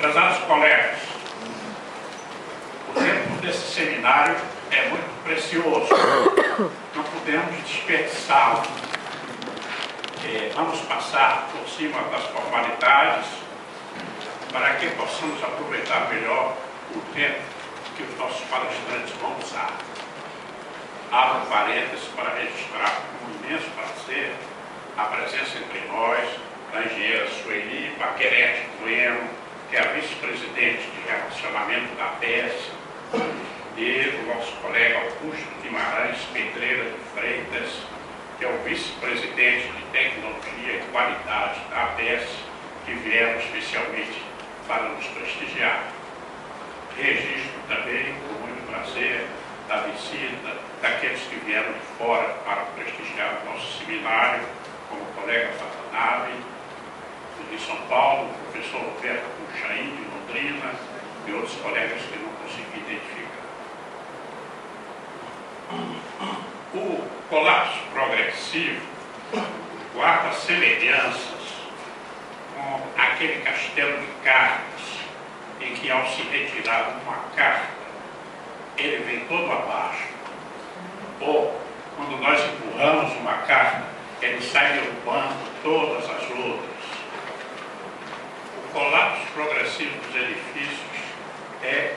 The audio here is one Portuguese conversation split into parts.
Prezados colegas, o tempo desse seminário é muito precioso, não podemos desperdiçá-lo. Vamos passar por cima das formalidades para que possamos aproveitar melhor o tempo que os nossos palestrantes vão usar. Abro parênteses para registrar com imenso prazer a presença entre nós da engenheira Sueli Paquerete Bueno, que é a vice-presidente de relacionamento da APES, e o nosso colega Augusto Guimarães Pedreira de Freitas, que é o vice-presidente de tecnologia e qualidade da APES, que vieram especialmente para nos prestigiar. Registro também, com muito prazer, da visita daqueles que vieram de fora para prestigiar o nosso seminário, como o colega Watanabe, de São Paulo, o professor Roberto Puxaim, de Londrina, e outros colegas que não consegui identificar. O colapso progressivo guarda semelhanças com aquele castelo de cartas em que, ao se retirar uma carta, ele vem todo abaixo. Ou, quando nós empurramos uma carta, ele sai derrubando todas as outras. O colapso progressivo dos edifícios é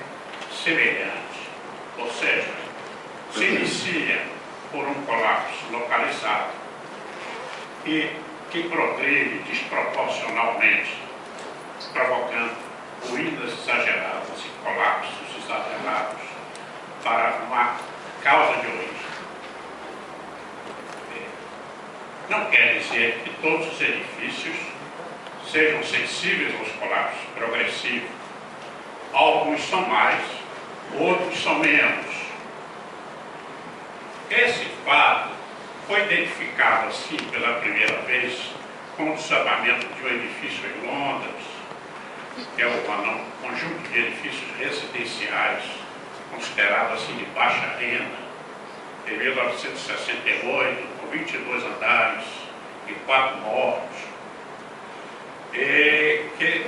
semelhante, ou seja, se inicia por um colapso localizado e que progride desproporcionalmente, provocando ruínas exageradas e colapsos exagerados para uma causa de origem. Não quer dizer que todos os edifícios sejam sensíveis aos colapsos progressivos. Alguns são mais, outros são menos. Esse fato foi identificado assim pela primeira vez com o desabamento de um edifício em Londres, que é um conjunto de edifícios residenciais considerado assim de baixa renda, em 1968, com 22 andares e 4 mortos, que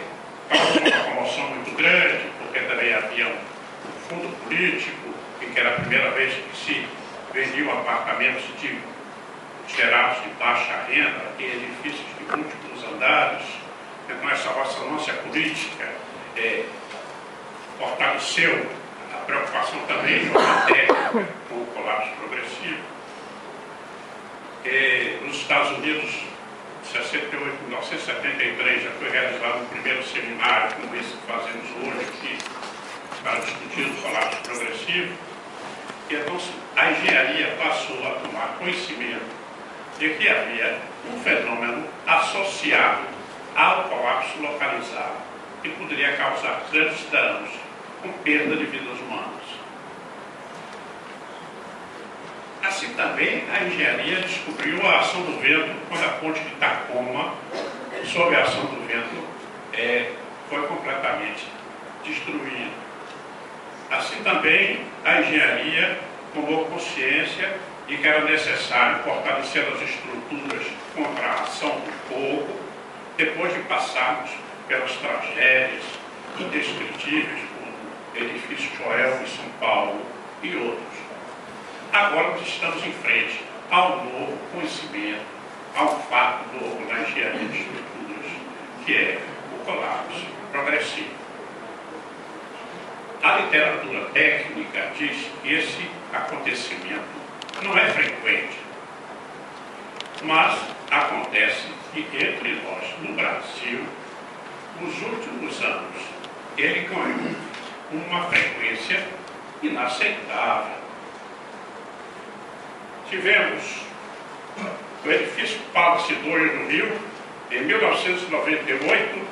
causou uma comoção muito grande, porque também havia um fundo político, e que era a primeira vez que se vendiam apartamentos considerados de baixa renda, em edifícios de múltiplos andares. Então essa ressonância política fortaleceu a preocupação também técnica com o colapso progressivo. Nos Estados Unidos, em 1973, já foi realizado um primeiro seminário, como esse que fazemos hoje aqui, para discutir o colapso progressivo. E então a engenharia passou a tomar conhecimento de que havia um fenômeno associado ao colapso localizado, que poderia causar grandes danos, com perda de vidas humanas. Assim também, a engenharia descobriu a ação do vento quando a ponte de Tacoma, sob a ação do vento, foi completamente destruída. Assim também, a engenharia tomou consciência de que era necessário fortalecer as estruturas contra a ação do fogo, depois de passarmos pelas tragédias indescritíveis, como o edifício Joel em São Paulo e outros. Agora nós estamos em frente ao novo conhecimento, ao fato novo na engenharia de estruturas, que é o colapso progressivo. A literatura técnica diz que esse acontecimento não é frequente, mas acontece que entre nós, no Brasil, nos últimos anos, ele ganhou uma frequência inaceitável. Tivemos o edifício Palace 2 no Rio, em 1998,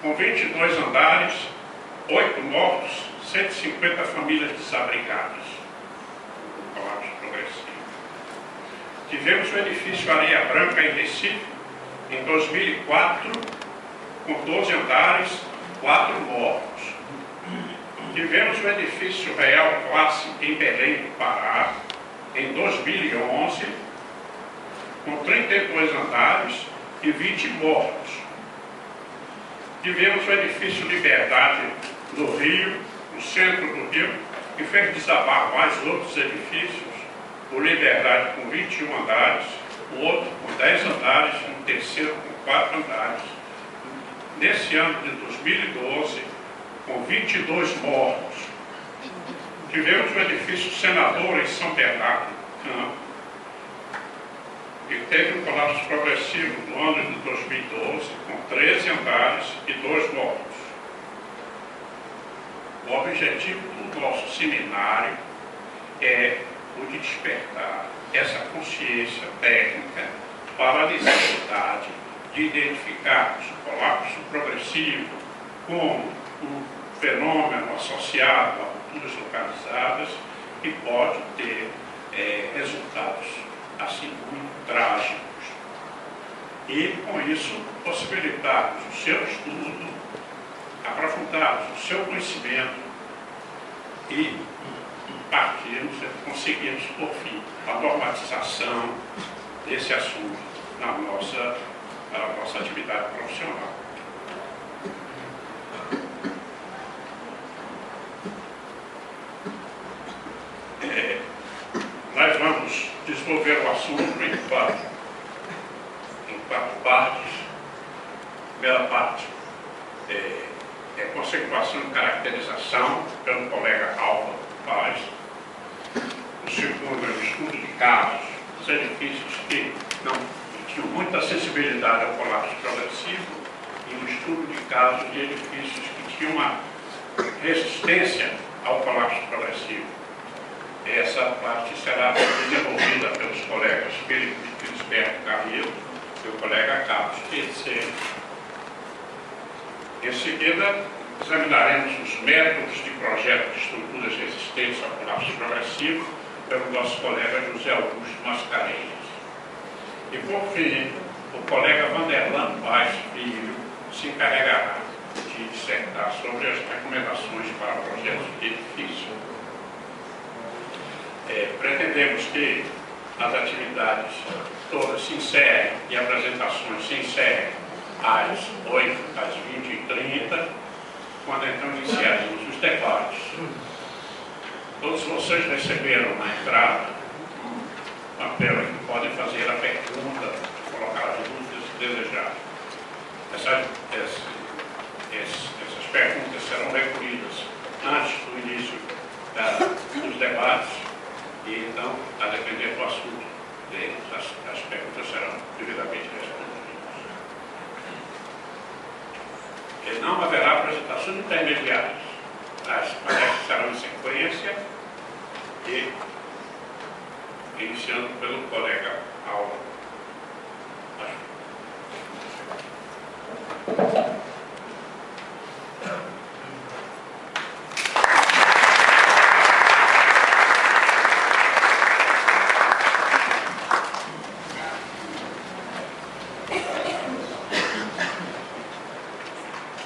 com 22 andares, 8 mortos, 150 famílias desabrigadas. Colapso progressivo. Tivemos o edifício Areia Branca em Recife, em 2004, com 12 andares, 4 mortos. Tivemos o edifício Real Classe em Belém do Pará, em 2011, com 32 andares e 20 mortos. Tivemos o edifício Liberdade no Rio, no centro do Rio, que fez desabar mais outros edifícios, o Liberdade com 21 andares, o outro com 10 andares, um terceiro com 4 andares. Nesse ano de 2012, com 22 mortos. Tivemos o edifício Senador em São Bernardo do Campo, que teve um colapso progressivo no ano de 2012, com 13 andares e 2 mortos. O objetivo do nosso seminário é o de despertar essa consciência técnica para a necessidade de identificarmos o colapso progressivo como um fenômeno associado a rupturas localizadas que pode ter resultados assim muito trágicos. E com isso possibilitarmos o seu estudo, aprofundarmos o seu conhecimento e partirmos, conseguirmos por fim a normatização desse assunto na nossa atividade profissional. Nós vamos desenvolver o assunto em quatro partes. A primeira parte é conceituação e caracterização, pelo colega Álvaro Paz. O segundo é o estudo de casos, os edifícios que não tinham muita sensibilidade ao colapso progressivo, e o estudo de casos de edifícios que tinham uma resistência ao colapso progressivo. Essa parte será desenvolvida pelos colegas Felipe Crisberto Carrillo e o colega Carlos Terceiro. Em seguida, examinaremos os métodos de projeto de estruturas resistentes ao colapso progressivo pelo nosso colega José Augusto Mascarenhas. E, por fim, o colega Vanderlan Paz Filho se encarregará de dissertar sobre as recomendações para projetos de edifício. Pretendemos que as atividades todas se encerrem e apresentações se encerrem às 8, às 20h30, quando então iniciaremos os debates. Todos vocês receberam na entrada um papel em que podem fazer a pergunta, colocar as dúvidas se desejarem. Essas perguntas serão recolhidas antes do início dos debates e, então, a depender do assunto deles, as perguntas serão devidamente respondidas. E não haverá apresentações intermediárias. As palestras serão em sequência e iniciando pelo colega Álvaro.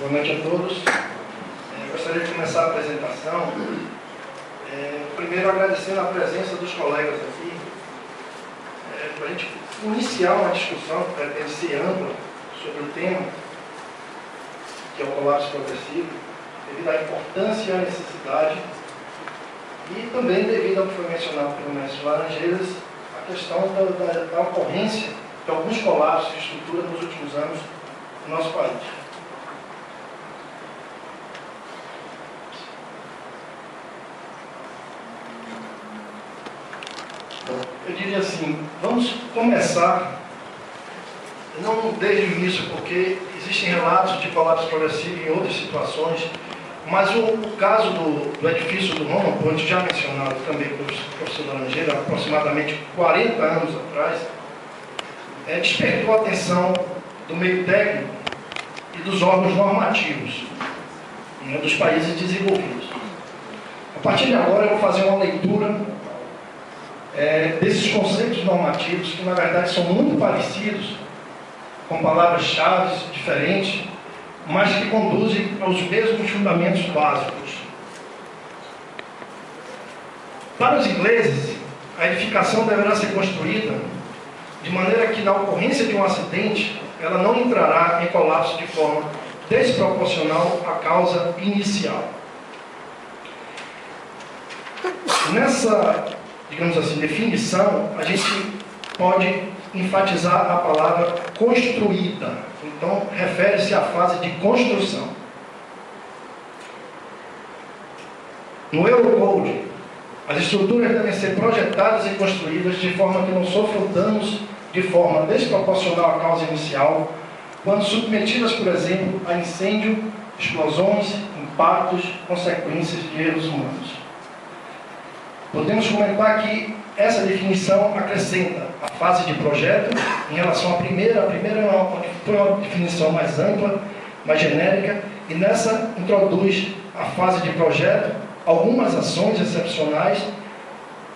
Boa noite a todos. Gostaria de começar a apresentação. Primeiro agradecendo a presença dos colegas aqui, para a gente iniciar uma discussão que pretende ser ampla sobre o tema, que é o colapso progressivo, devido à importância e à necessidade, e também devido ao que foi mencionado pelo mestre Laranjeiras, a questão da ocorrência de alguns colapsos de estrutura nos últimos anos no nosso país. Eu diria assim, vamos começar, não desde o início, porque existem relatos de colapso progressivo em outras situações, mas o caso do edifício do Roma Ponte, já mencionado também pelo professor Laranjeira, aproximadamente 40 anos atrás, despertou a atenção do meio técnico e dos órgãos normativos, dos países desenvolvidos. A partir de agora eu vou fazer uma leitura desses conceitos normativos que na verdade são muito parecidos, com palavras-chave diferentes, mas que conduzem aos mesmos fundamentos básicos. Para os ingleses, a edificação deverá ser construída de maneira que, na ocorrência de um acidente, ela não entrará em colapso de forma desproporcional à causa inicial. Nessa, digamos assim, definição, a gente pode enfatizar a palavra construída. Então, refere-se à fase de construção. No Eurocode, as estruturas devem ser projetadas e construídas de forma que não sofram danos de forma desproporcional à causa inicial, quando submetidas, por exemplo, a incêndio, explosões, impactos, consequências de erros humanos. Podemos comentar que essa definição acrescenta a fase de projeto em relação à primeira. A primeira foi uma definição mais ampla, mais genérica, e nessa introduz a fase de projeto, algumas ações excepcionais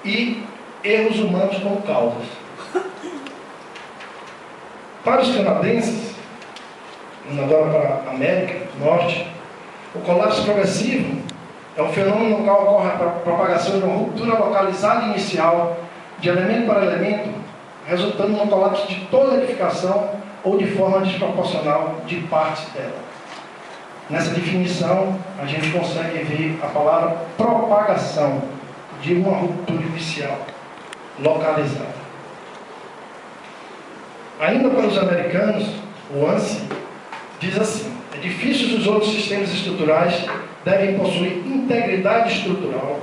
e erros humanos como causas. Para os canadenses, indo agora para a América do Norte, o colapso progressivo é um fenômeno no qual ocorre a propagação de uma ruptura localizada inicial de elemento para elemento, resultando no colapso de toda a edificação ou de forma desproporcional de partes dela. Nessa definição, a gente consegue ver a palavra propagação de uma ruptura inicial localizada. Ainda para os americanos, o ANSI diz assim: edifícios dos outros sistemas estruturais devem possuir integridade estrutural,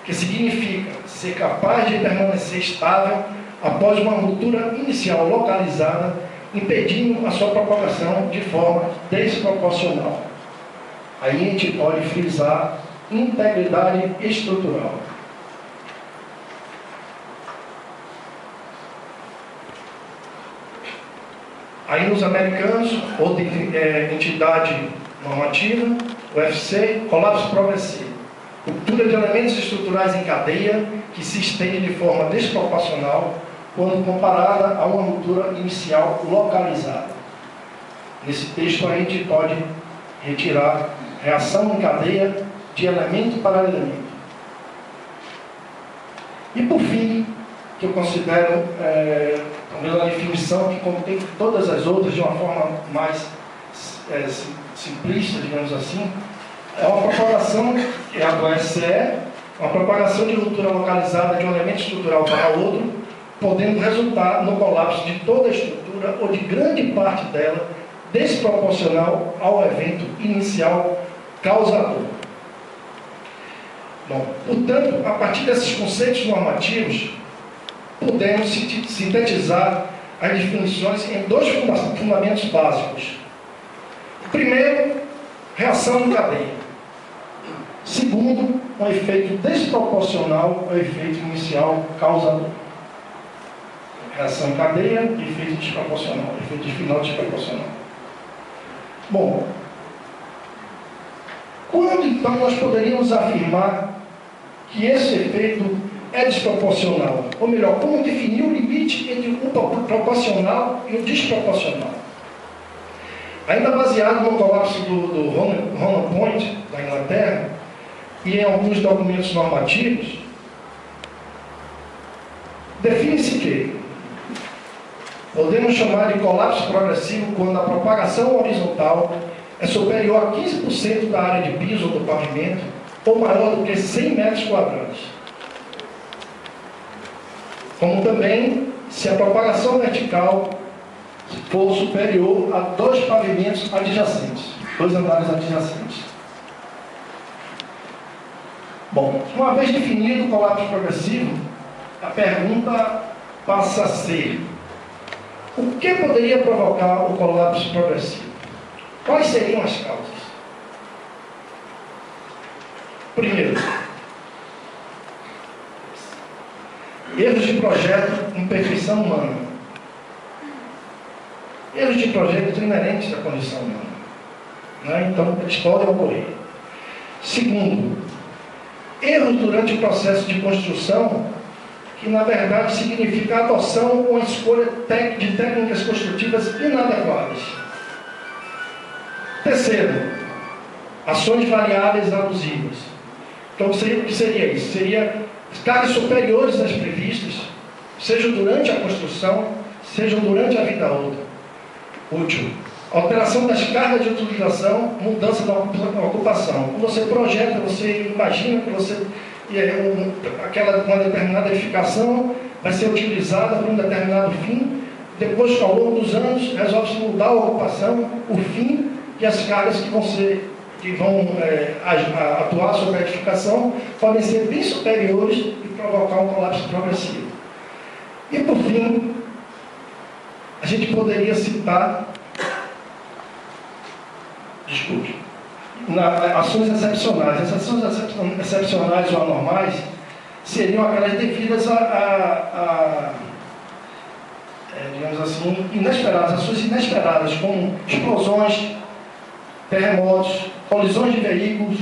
que significa ser capaz de permanecer estável após uma ruptura inicial localizada, impedindo a sua propagação de forma desproporcional. Aí a gente pode frisar integridade estrutural. Aí nos americanos, outra entidade normativa, o UFC, colapso progressivo. Ruptura de elementos estruturais em cadeia que se estende de forma desproporcional quando comparada a uma ruptura inicial localizada. Nesse texto a gente pode retirar reação em cadeia de elemento para elemento. E por fim, que eu considero talvez uma definição que contém todas as outras de uma forma mais simplista, digamos assim, é uma propagação, que é a do SCE, uma propagação de ruptura localizada de um elemento estrutural para outro, podendo resultar no colapso de toda a estrutura ou de grande parte dela, desproporcional ao evento inicial causador. Bom, portanto, a partir desses conceitos normativos, podemos sintetizar as definições em dois fundamentos básicos. Primeiro, reação em cadeia. Segundo, um efeito desproporcional ao efeito inicial causador. Reação em cadeia e efeito desproporcional, efeito final desproporcional. Bom, quando então nós poderíamos afirmar que esse efeito é desproporcional? Ou melhor, como definir o limite entre o proporcional e o desproporcional? Ainda baseado no colapso do Ronan Point, da Inglaterra, e em alguns documentos normativos, define-se que podemos chamar de colapso progressivo quando a propagação horizontal é superior a 15% da área de piso ou do pavimento, ou maior do que 100 metros quadrados. Como também se a propagação vertical for superior a 2 pavimentos adjacentes, 2 andares adjacentes. Bom, uma vez definido o colapso progressivo, a pergunta passa a ser: o que poderia provocar o colapso progressivo? Quais seriam as causas? Primeiro, erros de projeto, imperfeição humana. Erros de projeto são inerentes à condição humana, né? Então, eles podem ocorrer. Segundo, erros durante o processo de construção, que na verdade significa adoção ou escolha de técnicas construtivas inadequadas. Terceiro, ações variáveis abusivas. Então, o que seria isso? Seria cargas superiores às previstas, sejam durante a construção, sejam durante a vida útil, alteração das cargas de utilização, mudança da ocupação. Quando você projeta, você imagina que uma determinada edificação vai ser utilizada para um determinado fim, depois, ao longo dos anos, resolve-se mudar a ocupação, o fim e as cargas que vão atuar sobre a edificação podem ser bem superiores e provocar um colapso progressivo. E, por fim, a gente poderia citar, ações excepcionais. As ações excepcionais ou anormais seriam aquelas devidas digamos assim, inesperadas, ações inesperadas, como explosões, terremotos, colisões de veículos,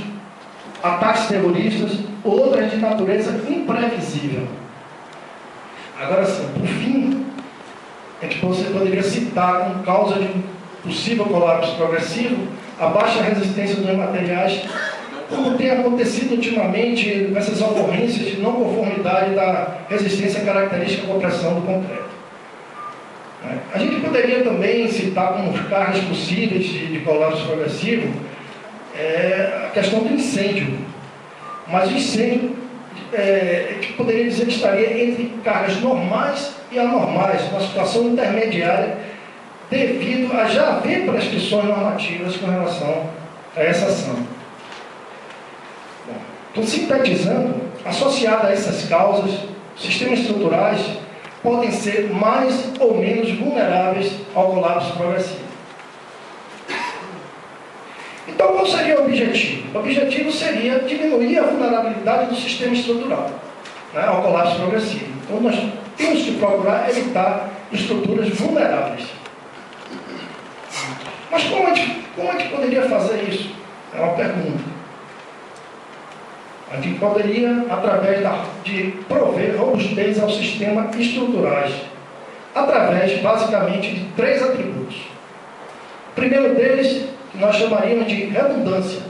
ataques terroristas, outras de natureza imprevisível. Agora sim, por fim, é que você poderia citar como causa de um possível colapso progressivo a baixa resistência dos materiais, como tem acontecido ultimamente nessas ocorrências de não conformidade da resistência característica à pressão do concreto. A gente poderia também citar como cargas possíveis de colapso progressivo a questão do incêndio. Mas o incêndio, que poderia dizer que estaria entre cargas normais e anormais, uma situação intermediária, devido a já haver prescrições normativas com relação a essa ação. Então, sintetizando, associado a essas causas, sistemas estruturais podem ser mais ou menos vulneráveis ao colapso progressivo. Então, qual seria o objetivo? O objetivo seria diminuir a vulnerabilidade do sistema estrutural, ao colapso progressivo. Então, nós temos que procurar evitar estruturas vulneráveis. Mas como a gente poderia fazer isso? É uma pergunta. A gente poderia, através de prover robustez ao sistema estruturais, através, basicamente, de 3 atributos. O primeiro deles, que nós chamaríamos de redundância,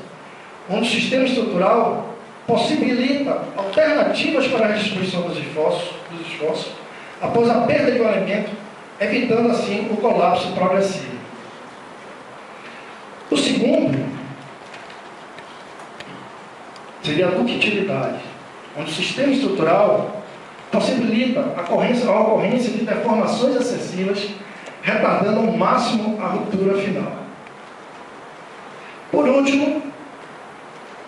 onde o sistema estrutural possibilita alternativas para a distribuição dos esforços após a perda de um elemento, evitando, assim, o colapso progressivo. O segundo seria a ductilidade, onde o sistema estrutural possibilita a ocorrência de deformações excessivas, retardando ao máximo a ruptura final. Por último,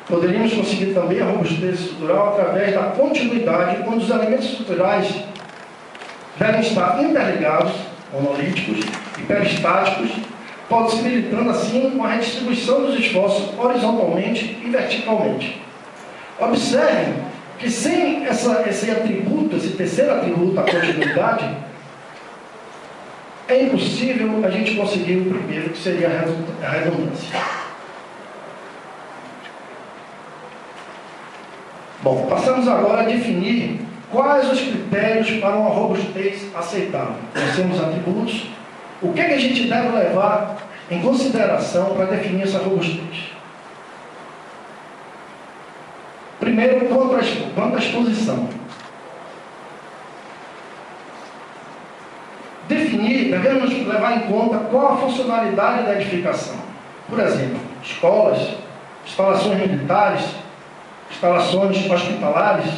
poderíamos conseguir também a robustez estrutural através da continuidade, quando os elementos estruturais devem estar interligados, monolíticos e peristáticos, possibilitando assim uma redistribuição dos esforços horizontalmente e verticalmente. Observem que sem esse atributo, esse terceiro atributo, a continuidade, é impossível a gente conseguir o primeiro, que seria a redundância. Bom, passamos agora a definir quais os critérios para uma robustez aceitável. Nós temos atributos. O que a gente deve levar em consideração para definir essa robustez? Primeiro, quanto à exposição. Devemos levar em conta qual a funcionalidade da edificação. Por exemplo, escolas, instalações militares, instalações hospitalares,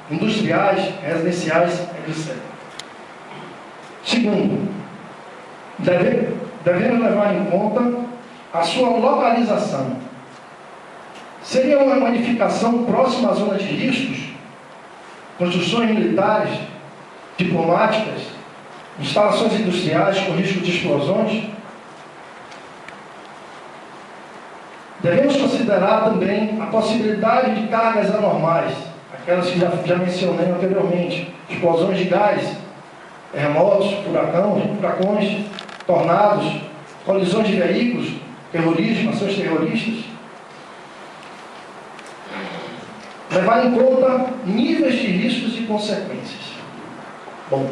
industriais, residenciais, etc. Segundo, devemos levar em conta a sua localização. Seria uma edificação próxima à zona de riscos, construções militares, diplomáticas, instalações industriais com risco de explosões? Devemos considerar também a possibilidade de cargas anormais, aquelas que já mencionei anteriormente, explosões de gás, terremotos, furacões, tornados, colisões de veículos, terrorismo, ações terroristas. Levar em conta níveis de riscos e consequências. Bom,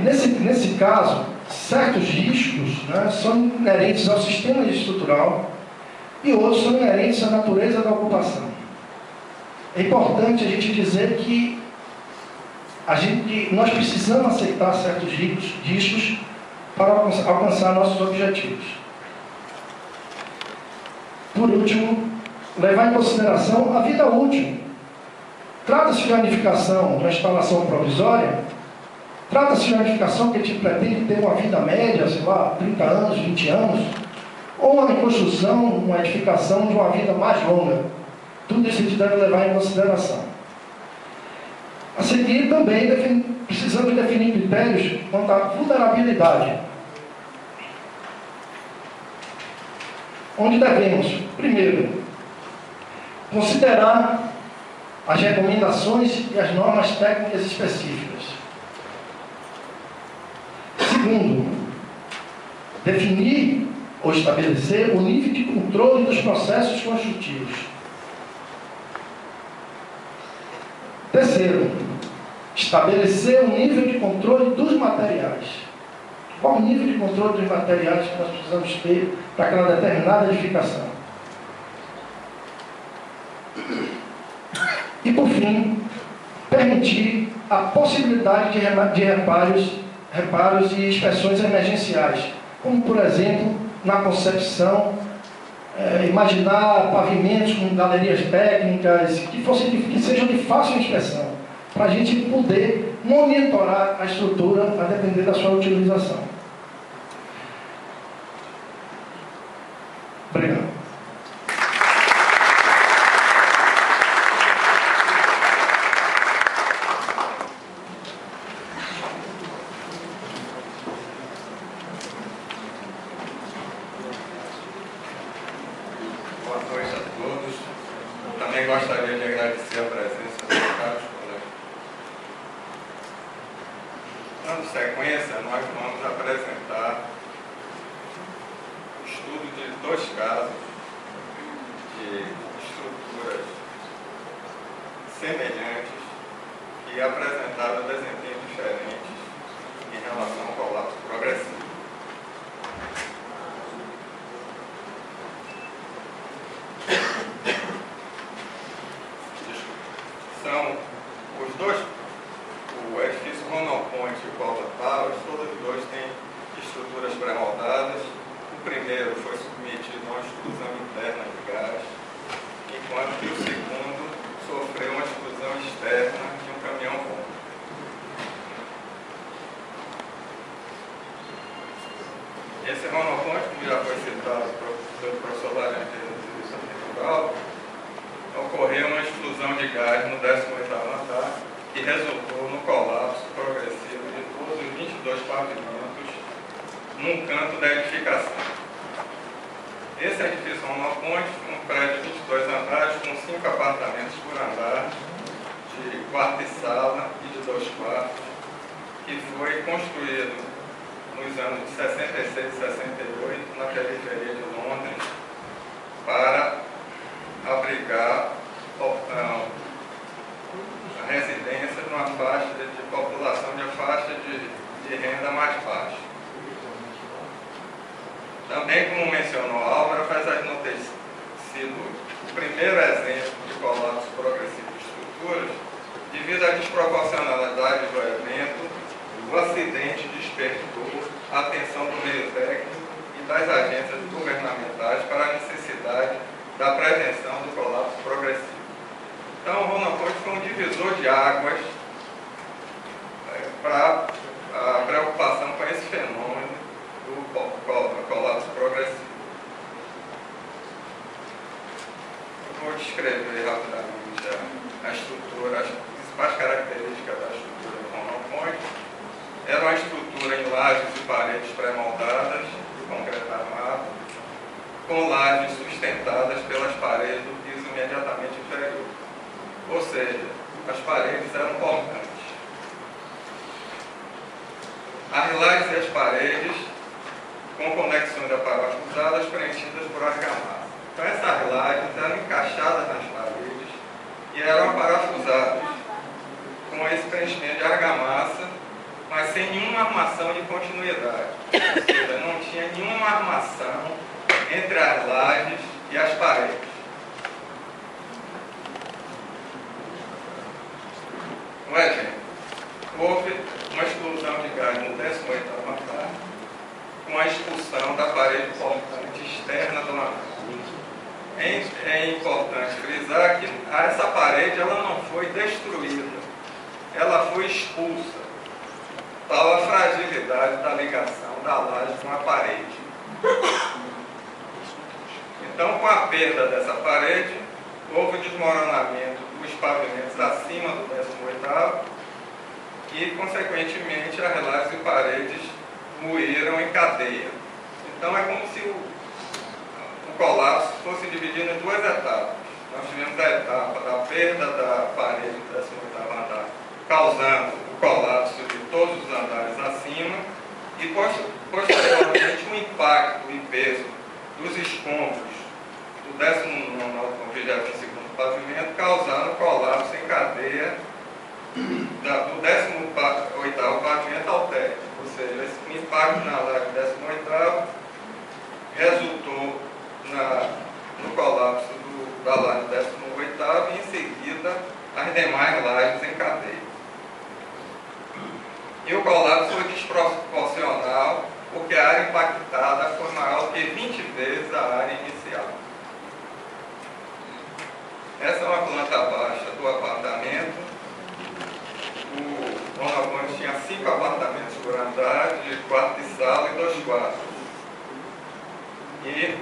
nesse caso, certos riscos são inerentes ao sistema estrutural e outros são inerentes à natureza da ocupação. É importante a gente dizer que nós precisamos aceitar certos riscos para alcançar nossos objetivos. Por último, levar em consideração a vida útil. Trata-se de uma edificação, uma instalação provisória? Trata-se de uma edificação que a gente pretende ter uma vida média, sei lá, 30 anos, 20 anos? Ou uma construção, uma edificação de uma vida mais longa? Tudo isso a gente deve levar em consideração. A seguir, também precisamos definir critérios quanto à vulnerabilidade. Onde devemos, primeiro, considerar as recomendações e as normas técnicas específicas. Segundo, definir ou estabelecer o nível de controle dos processos construtivos. Terceiro, estabelecer o nível de controle dos materiais. Qual o nível de controle dos materiais que nós precisamos ter para aquela determinada edificação? E, por fim, permitir a possibilidade de reparos e inspeções emergenciais, como, por exemplo, na concepção, imaginar pavimentos com galerias técnicas que sejam de fácil inspeção, para a gente poder monitorar a estrutura a depender da sua utilização. Obrigado. Boa noite a todos. Também gostaria de agradecer a presença dos caros colegas. Dando sequência, nós vamos apresentar o estudo de dois casos de estruturas semelhantes e apresentaram desempenhos diferentes em relação ao colapso progressivo. São os dois, o edifício Ronald Point e o Volta Towers, todos os dois têm estruturas pré-moldadas. O primeiro foi submetido a uma extrusão interna de gás, enquanto que o segundo sofreu uma extrusão externa de um caminhão-bomba. Esse Ronald Point, como já foi citado pelo professor Larian do Serviço Ambiental, ocorreu uma explosão de gás no 18º andar que resultou no colapso progressivo de todos os 22 pavimentos num canto da edificação. Esse edifício Ronald Point foi um prédio de 22 andares com 5 apartamentos por andar, de quarto e sala e de 2 quartos, que foi construído nos anos de 66 e 68 na periferia de Londres para abrigar a residência de uma faixa de população de faixa de renda mais baixa. Também, como mencionou Álvaro, apesar de não ter sido o primeiro exemplo de colapso progressivo de estruturas, devido à desproporcionalidade do evento, o acidente despertou a atenção do meio técnico e das agências governamentais para a necessidade da prevenção do colapso progressivo. Então, o Ronald Point foi um divisor de águas para a preocupação com esse fenômeno do colapso progressivo. Eu vou descrever rapidamente a estrutura, as principais características da estrutura do Ronald Point. Era uma estrutura em lajes e paredes pré-moldadas de concreto armado, com lajes sustentadas pelas paredes do piso imediatamente inferior. Ou seja, as paredes eram portantes. As lajes e as paredes com conexões aparafusadas preenchidas por argamassa. Então essas lajes eram encaixadas nas paredes e eram aparafusadas com esse preenchimento de argamassa, mas sem nenhuma armação de continuidade. Ou seja, não tinha nenhuma armação entre as lajes e as paredes. Um exemplo, houve uma explosão de gás no 18º andar com a expulsão da parede portante externa do anel. É importante frisar que essa parede ela não foi destruída, ela foi expulsa. Tal a fragilidade da ligação da laje com a parede. Então, com a perda dessa parede, houve desmoronamento dos pavimentos acima do 18º e, consequentemente, as lajes e paredes moeram em cadeia. Então, é como se o colapso fosse dividido em duas etapas. Nós tivemos a etapa da perda da parede do 18º andar, causando o colapso de todos os andares acima e, posteriormente, o impacto e peso dos escombros do 19º ao 22º pavimento, causando colapso em cadeia do 18º pavimento ao térreo. Ou seja, esse impacto na laje do 18º resultou no colapso da laje do 18º e, em seguida, as demais lajes em cadeia. E o colapso foi desproporcional, porque a área impactada foi maior que 20 vezes a área inicial. Essa é uma planta baixa do apartamento. O Ronald tinha 5 apartamentos por andar, de quarto e sala e 2 quartos. E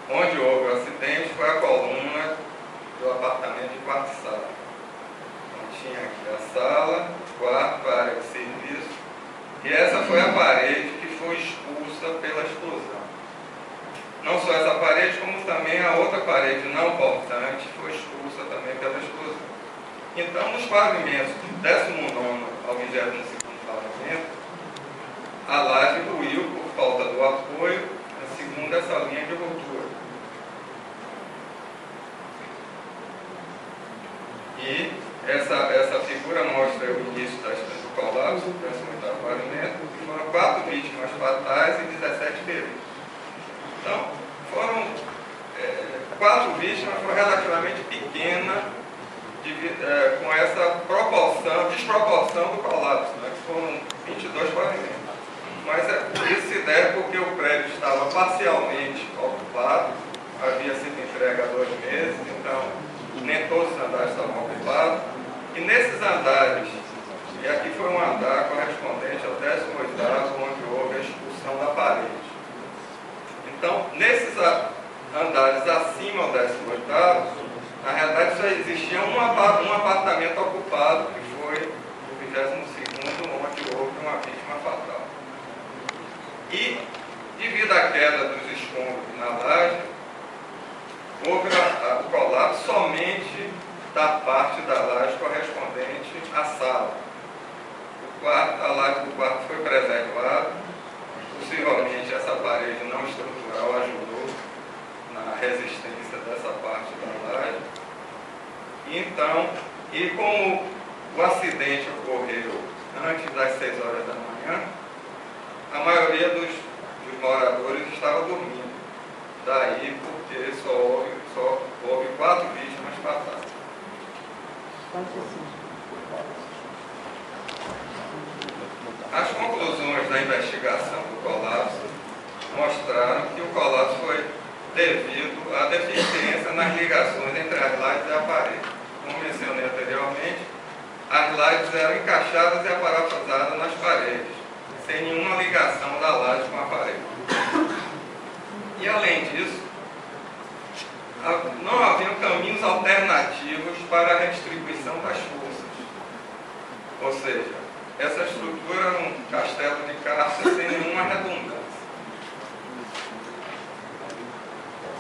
onde houve o acidente foi a coluna do apartamento de quarto e sala. Então, tinha aqui a sala, quarto, a área de serviço, e essa foi a parede que foi expulsa pela explosão. Não só essa parede, como também a outra parede não portante foi expulsa também pela explosão. Então, nos pavimentos do 19º ao 22º pavimento, a laje ruiu por falta do apoio, segundo essa linha de ruptura. E essa figura mostra o início do colapso do 18º pavimento, que foram 4 vítimas fatais e 17 feridos. Então, foram 4 vítimas, foi relativamente pequena, com essa desproporção do colapso, né, que foram 22 pavimentos. Mas isso se deve porque o prédio estava parcialmente ocupado, havia sido entregue há 2 meses, então nem todos os andares estavam ocupados. E nesses andares, e aqui foi um andar correspondente ao 18º, onde houve a expulsão da parede. Então, nesses andares acima ao 18º, na realidade só existia um apartamento ocupado, que foi o 22º, onde houve uma vítima fatal. E, devido à queda dos escombros na laje, houve o colapso somente da parte da laje correspondente à sala. A laje do quarto foi preservada, possivelmente essa parede não estrutural ajudou na resistência dessa parte da laje. Então, e como o acidente ocorreu antes das 6 horas da manhã, a maioria dos moradores estava dormindo. Daí porque só houve 4 vítimas fatais. As conclusões da investigação do colapso mostraram que o colapso foi devido à deficiência nas ligações entre as lajes e a parede. Como mencionei anteriormente, as lajes eram encaixadas e aparafusadas nas paredes, sem nenhuma ligação da laje com a parede. E além disso, não haviam caminhos alternativos para a redistribuição das forças. Ou seja, essa estrutura era um castelo de cartas sem nenhuma redundância.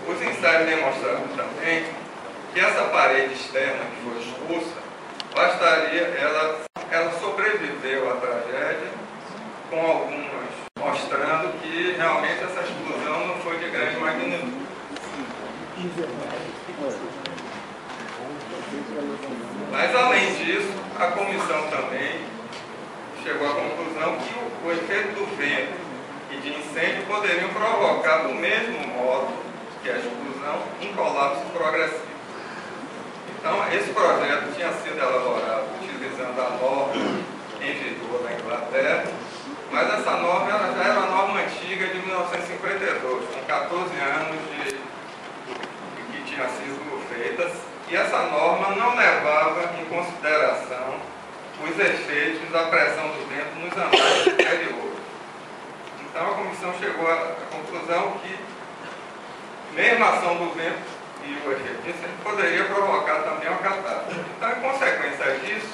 Os ensaios demonstraram também que essa parede externa que foi expulsa, ela sobreviveu à tragédia, com algumas mostrando que realmente essa explosão não foi de grande magnitude. Mas, além disso, a comissão também chegou à conclusão que o efeito do vento e de incêndio poderiam provocar, do mesmo modo que a explosão, um colapso progressivo. Então, esse projeto tinha sido elaborado utilizando a norma em vigor na Inglaterra, mas essa norma ela já era uma norma antiga de 1952, com 14 anos que tinha sido feita, e essa norma não levava em consideração os efeitos da pressão do vento nos andares superiores. Então a comissão chegou à conclusão que, mesmo a ação do vento e o efeito disso, ele poderia provocar também uma catástrofe. Então, em consequência disso,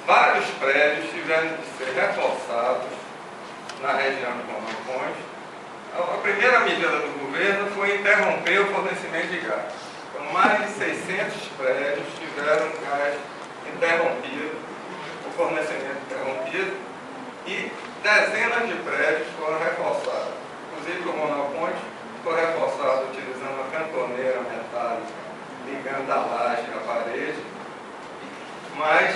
vários prédios tiveram de ser reforçados na região de Monopões. A primeira medida do governo foi interromper o fornecimento de gás. Então, mais de 600 prédios tiveram gás interrompido, o fornecimento interrompido, e dezenas de prédios foram reforçados. Inclusive o Monopões foi reforçado utilizando uma cantoneira metálica, ligando a laje à parede, mas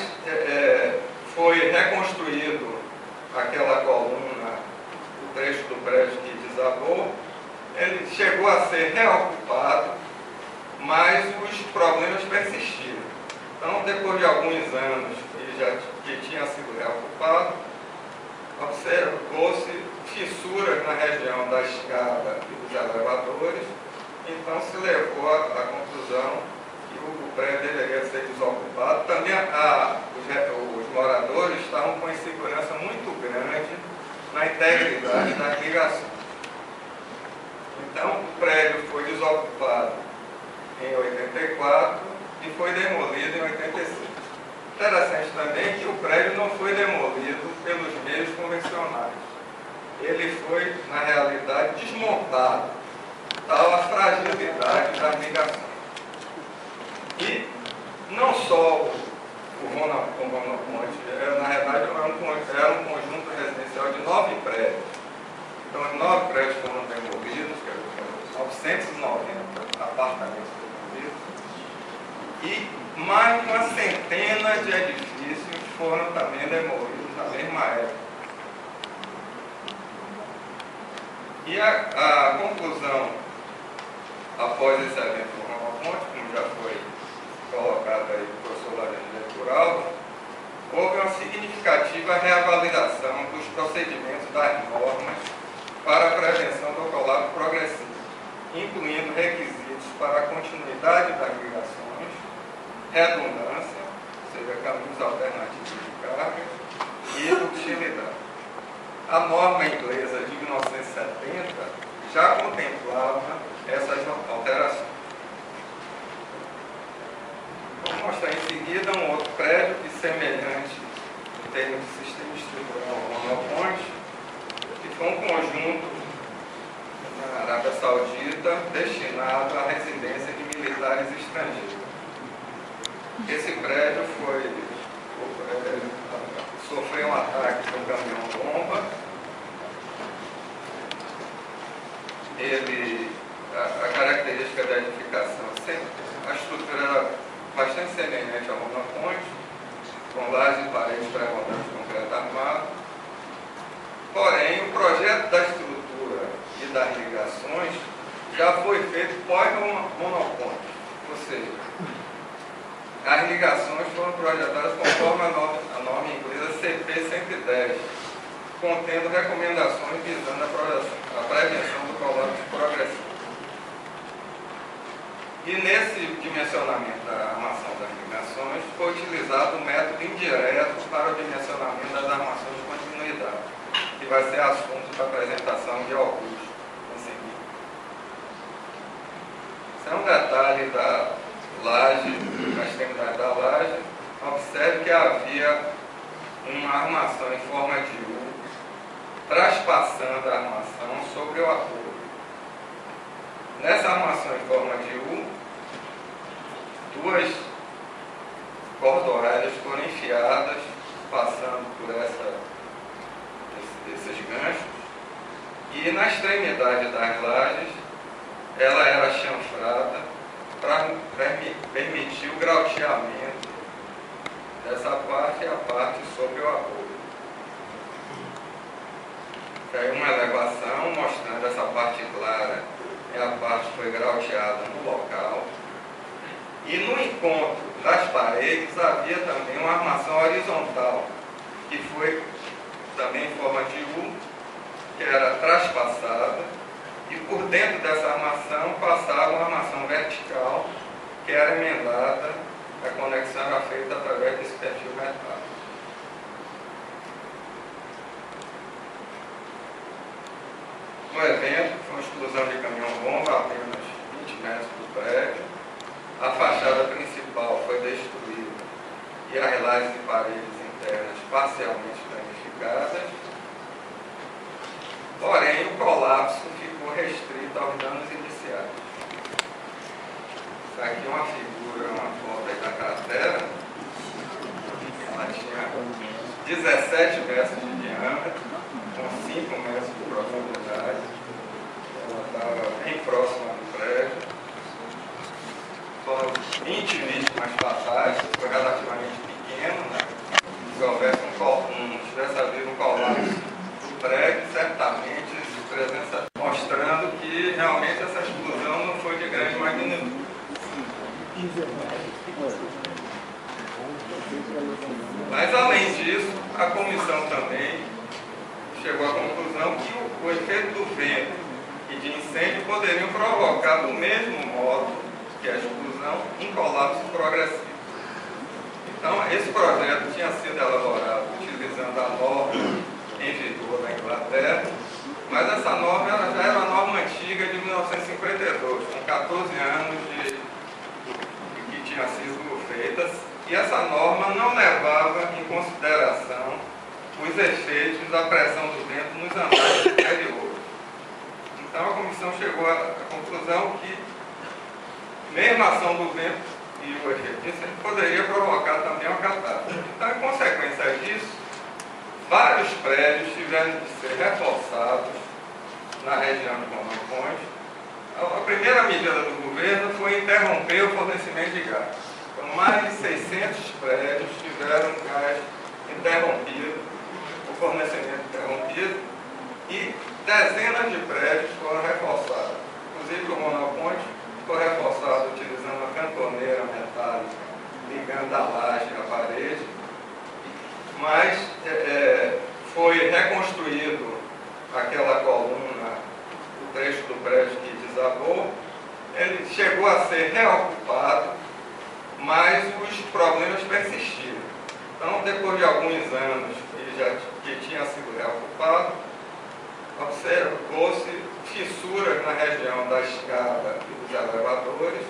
foi reconstruído aquela coluna, o trecho do prédio que desabou. Ele chegou a ser reocupado, mas os problemas persistiram. Então, depois de alguns anos que tinha sido reocupado, observou-se fissuras na região da escada e dos elevadores. Então se levou à conclusão que o prédio deveria ser desocupado. Também os moradores estavam com insegurança muito grande na integridade das ligações. Então o prédio foi desocupado em 84 e foi demolido em 85. Interessante também que o prédio não foi demolido pelos meios convencionais. Ele foi, na realidade, desmontado, tal a fragilidade das ligações. E não só o Monoponte, na realidade era um conjunto residencial de 9 prédios. Então, 9 prédios foram demolidos, 990 apartamentos demolidos, e mais de uma centena de edifícios foram também demolidos na mesma época. E a conclusão, após esse evento do Monoponte, como já foi colocado aí pelo professor Laranjeira Curaldo, houve uma significativa reavaliação dos procedimentos das normas para a prevenção do colapso progressivo, incluindo requisitos para a continuidade das ligações, redundância, ou seja, caminhos alternativos de carga, e utilidade. A norma inglesa de 1970 já contemplava essas alterações. Vou mostrar em seguida um outro prédio que, semelhante em termos de sistema estrutural ao Monoponte, que foi um conjunto na Arábia Saudita destinado à residência de militares estrangeiros. Esse prédio sofreu um ataque de um caminhão-bomba. A característica da edificação, a estrutura era bastante semelhante ao Monoponte, com lajes e paredes pré-moldadas de concreto armado. Porém, o projeto da estrutura e das ligações já foi feito pós-Monoponte, ou seja, as ligações foram projetadas conforme a norma inglesa CP 110, contendo recomendações visando a prevenção do colapso progressivo. E nesse dimensionamento da armação das ligações, foi utilizado o método indireto para o dimensionamento das armações de continuidade, que vai ser assunto da apresentação de Augusto em seguida. Esse é um detalhe da laje, da extremidade da laje. Observe que havia uma armação em forma de U, traspassando a armação sobre o apoio. Nessa armação em forma de U, 2 cordoalhas foram enfiadas, passando por esses ganchos, e na extremidade das lajes, ela era chanfrada para permitir o grauteamento dessa parte e a parte sobre o apoio. Aí uma elevação mostrando essa parte clara e a parte foi grauteada no local. E no encontro das paredes havia também uma armação horizontal, que foi também em forma de U, que era traspassada, e por dentro dessa armação passava uma armação vertical, que era emendada, a conexão era feita através desse perfil metálico. No evento, foi uma explosão de caminhão-bomba a apenas 20 metros do prédio. A fachada principal foi destruída e as lajes e paredes internas parcialmente danificadas. Porém, o colapso ficou restrito aos danos iniciais. Isso aqui é uma figura, uma foto aí da cratera. Ela tinha 17 metros de diâmetro, com 5 metros de profundidade. Ela estava bem próxima do prédio. Foram 20 vítimas fatais, foi relativamente pequeno, né? Se houvesse tivesse havido um colapso do prédio, certamente presença mostrando que realmente essa explosão não foi de grande magnitude. Mas além disso, a comissão também chegou à conclusão que o efeito do vento e de incêndio poderiam provocar do mesmo modo que a explosão um colapso progressivo. Então, esse projeto tinha sido elaborado utilizando a norma em vigor na Inglaterra, mas essa norma já era uma norma antiga de 1952, com 14 anos que tinha sido feitas, e essa norma não levava em consideração os efeitos da pressão do vento nos andares superiores. Então a comissão chegou à conclusão que mesmo a ação do vento e o efeito disso poderia provocar também uma catástrofe. Então, em consequência disso, vários prédios tiveram de ser reforçados na região de Monopões. A primeira medida do governo foi interromper o fornecimento de gás. Então, mais de 600 prédios tiveram gás interrompido, o fornecimento interrompido, e dezenas de prédios foram reforçados. Inclusive, o Monopões foi reforçado utilizando uma cantoneira metálica, ligando a laje à parede, mas foi reconstruído aquela coluna, o trecho do prédio que desabou. Ele chegou a ser reocupado, mas os problemas persistiram. Então, depois de alguns anos que tinha sido reocupado, observou-se fissuras na região da escada e dos elevadores.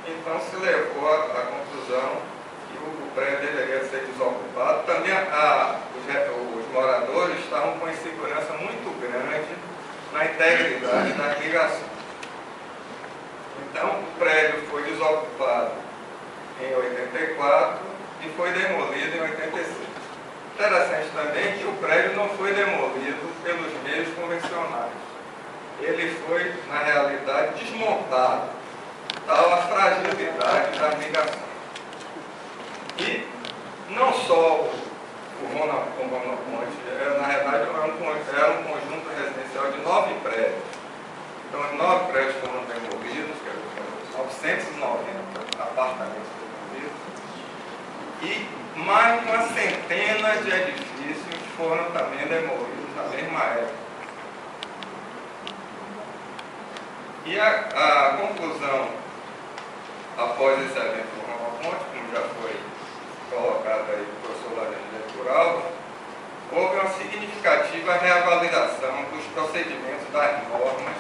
Então se levou à conclusão que o prédio deveria ser desocupado. Também os moradores estavam com insegurança muito grande na integridade das ligações. Então o prédio foi desocupado em 84 e foi demolido em 85. Interessante também que o prédio não foi demolido pelos meios convencionais. Ele foi, na realidade, desmontado, tal a fragilidade das ligações. E não só o Monoponte, na realidade era um conjunto residencial de 9 prédios. Então, 9 prédios foram demolidos, 990 apartamentos demolidos, e mais de uma centena de edifícios foram também demolidos na mesma época. E a conclusão, após esse evento do Monoponte, como já foi colocado aí pelo professor Ladrão Cultural, houve uma significativa reavaliação dos procedimentos das normas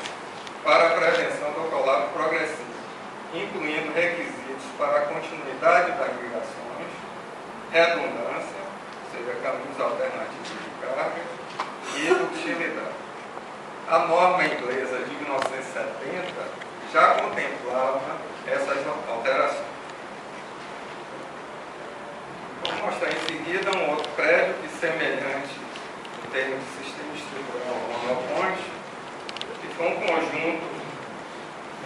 para a prevenção do colapso progressivo, incluindo requisitos para a continuidade das ligações, redundância, ou seja, caminhos alternativos de carga, e utilidade. A norma inglesa de 1970 já contemplava essas alterações. Vou mostrar em seguida um outro prédio que, semelhante em termos de sistema estrutural ao Monoponte, que foi um conjunto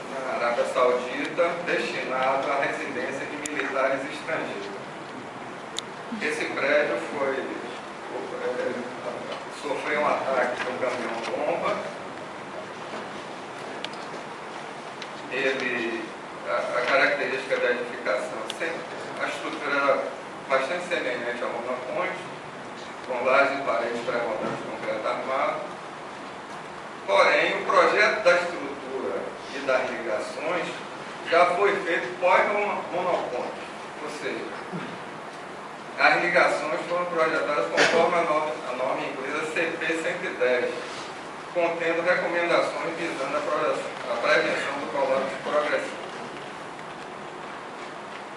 na Arábia Saudita destinado à residência de militares estrangeiros. Esse prédio sofreu um ataque de um caminhão-bomba. A característica da edificação, a estrutura era bastante semelhante ao Monoponte. com lajes e paredes pré-montadas de concreto armado. Porém, o projeto da estrutura e das ligações já foi feito pós-monoponto, ou seja, as ligações foram projetadas conforme a norma inglesa CP 110, contendo recomendações visando a prevenção do colapso progressivo.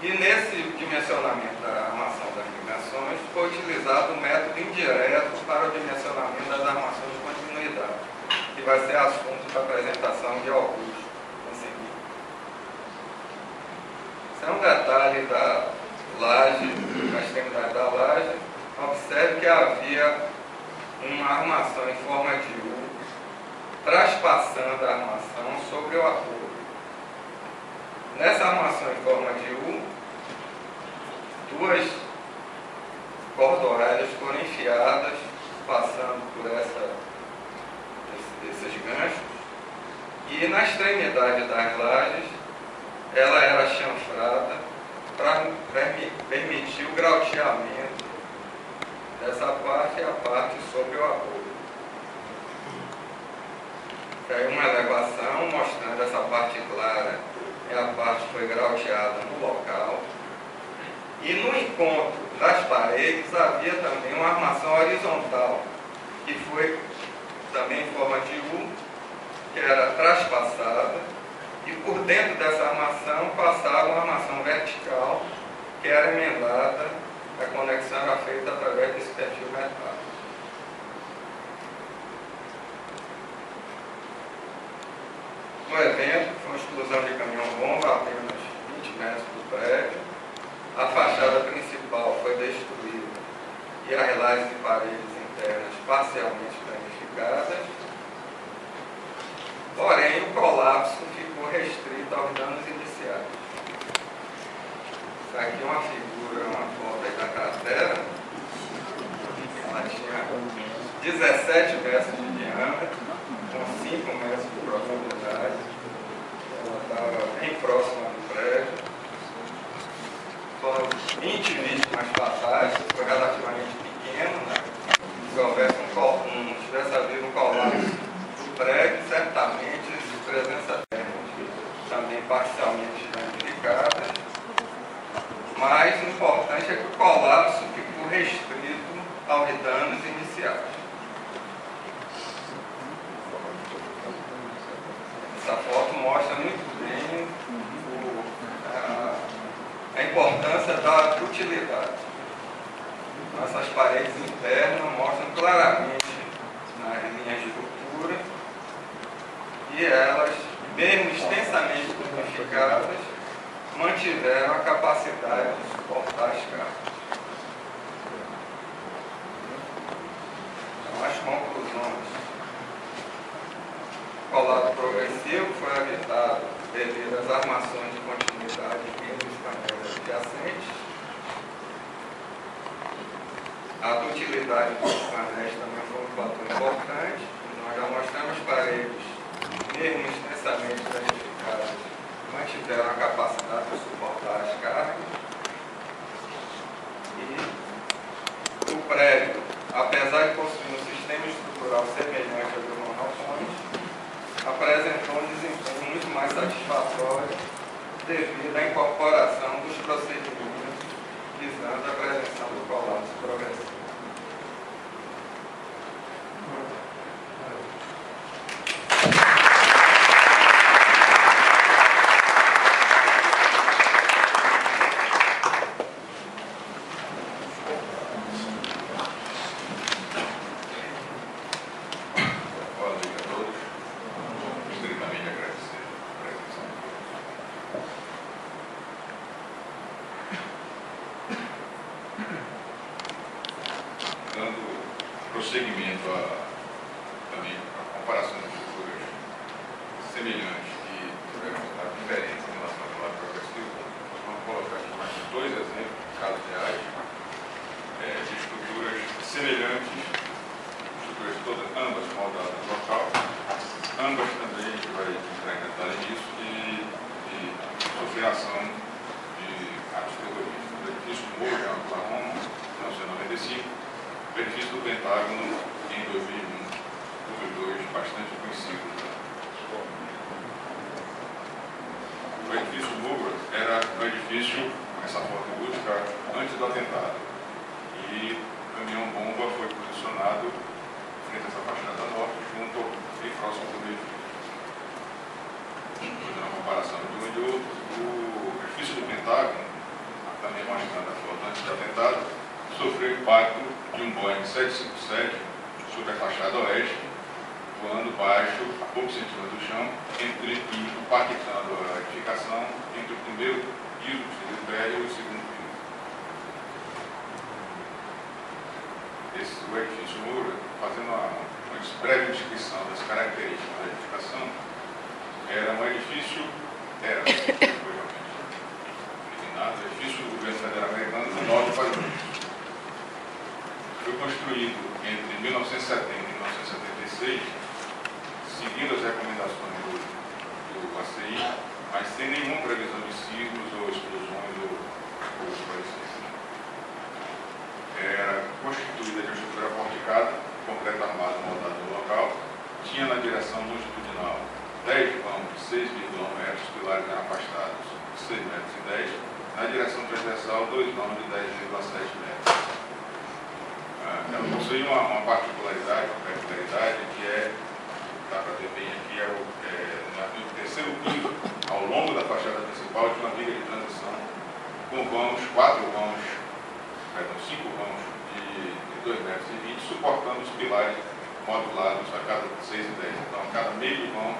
E nesse dimensionamento da armação das ligações, foi utilizado o método indireto para o dimensionamento das armações de continuidade, que vai ser assunto da apresentação de Augusto em seguida. Esse é um detalhe da laje, da extremidade da laje. Observe que havia uma armação em forma de U, traspassando a armação sobre o apoio. Nessa armação em forma de U, duas cordoalhas foram enfiadas, passando por esses ganchos, e na extremidade das lajes, ela era chanfrada para permitir o grauteamento dessa parte e a parte sobre o apoio. Aí uma elevação mostrando essa parte clara e a parte que foi grauteada no local. E no encontro das paredes havia também uma armação horizontal, que foi também em forma de U, que era traspassada, e por dentro dessa armação passava uma armação vertical, que era emendada, a conexão era feita através desse perfil metálico. No evento, foi uma explosão de caminhão-bomba a apenas 20 metros do prédio. A fachada principal foi destruída e as lajes e paredes internas parcialmente danificadas. Porém, o colapso ficou restrito aos danos iniciais. Isso aqui é uma figura, uma foto aí da cratera. Ela tinha 17 metros de diâmetro, com 5 metros de profundidade. Ela estava bem próxima do prédio. Foram 20 vítimas fatais, foi relativamente pequeno, né? Se houvesse tivesse havido um colapso do prédio, certamente as presenças também parcialmente danificadas. Mas o importante é que o colapso ficou restrito aos danos iniciais. Essa foto mostra muito bem a importância da utilidade. Essas paredes internas mostram claramente nas linhas de ruptura e elas, mesmo extensamente danificadas, mantiveram a capacidade de suportar as cargas. Então, as conclusões. O colapso progressivo foi evitado devido às armações de continuidade entre os painéis adjacentes. A dutilidade dos painéis também foi um fator importante. Nós já mostramos paredes, mesmo extensamente danificadas, mantiveram a capacidade de suportar as cargas. E o prédio, apesar de possuir um sistema estrutural semelhante ao do monopólio, apresentou um desempenho muito mais satisfatório devido à incorporação dos procedimentos visando a prevenção do colapso progressivo. Prosseguimento também a comparação de estruturas semelhantes que tiveram resultados diferentes em relação ao colapso progressivo, vamos colocar aqui mais dois exemplos, casos reais, de estruturas semelhantes, estruturas todas, ambas moldadas no local, ambas também, que vai entrar em detalhe nisso, e sofrer ação de atos terroristas. O edifício Morro de Oklahoma, 1995, o edifício edifício Mugro era um edifício, essa foto ilustra, antes do atentado. E o caminhão-bomba foi posicionado frente a essa fachada norte, junto bem próximo do edifício. Fazendo uma comparação de um e de outro, o edifício do Pentágono, também mostrando a foto antes do atentado, sofreu impacto de um Boeing 757 sobre a fachada oeste, voando baixo, a poucos centímetros do chão, impactando a edificação entre o primeiro piso do cemitério e o segundo piso. O edifício Moura, fazendo uma breve descrição das características da edificação, era um edifício, edifício do governo federal americano do norte para o sul. Foi construído entre 1970 e 1976, seguindo as recomendações do ACI, mas sem nenhuma previsão de sismos ou explosões ou parecidas. Era constituída de uma estrutura porticada, concreto armado montado no local, tinha na direção longitudinal 10 vãos de 6,1 metros, os pilares eram afastados de 6,10 metros, na direção transversal 2 vãos de 10,7 metros. Ela possui uma particularidade, uma peculiaridade, que dá para ver bem aqui, no terceiro piso, ao longo da fachada principal, tinha uma viga de transição com vãos, 5 vãos de 2,20 metros, suportando os pilares modulados a cada 6 e 10. Então, a cada meio vão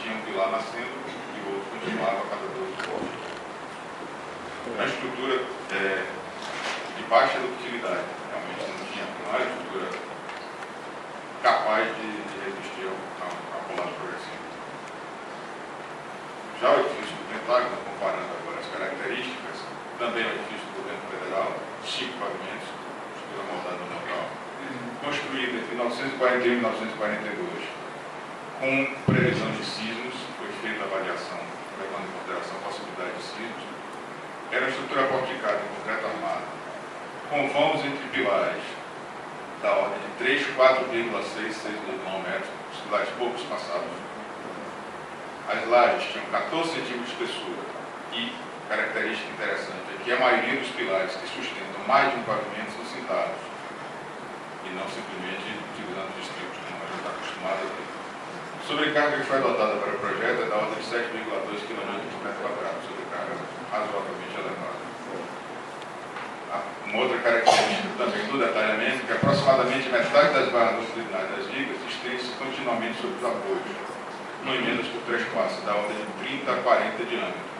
tinha um pilar nascendo e o outro continuava a cada 12 postos. Uma estrutura de baixa ductilidade, realmente não tinha uma estrutura capaz de resistir a colapso progressivo. Já o edifício do Pentágono, comparando agora as características, também é o edifício do governo federal, 5 pavimentos, estrutura moldada no local, construído entre 1941 e 1942, com previsão de sismos, foi feita a avaliação, levando em consideração a possibilidade de sismos. Era uma estrutura porticada em concreto armado, com vãos entre pilares da ordem de 3, 4,6, 6,9 metros, os pilares pouco espaçados. As lajes tinham 14 centímetros de espessura e, característica interessante, é que a maioria dos pilares que sustentam mais de um pavimento são cintados e não simplesmente utilizando distritos, como a gente está acostumado a ver. A sobrecarga que foi adotada para o projeto é da ordem de 7,2 kg por metro quadrado, sobrecarga razoavelmente elevada. Uma outra característica também do detalhamento é que aproximadamente metade das barras longitudinais das vigas estende-se continuamente sobre os apoios, no emendas por 3 passos, da ordem de 30 a 40 de diâmetro.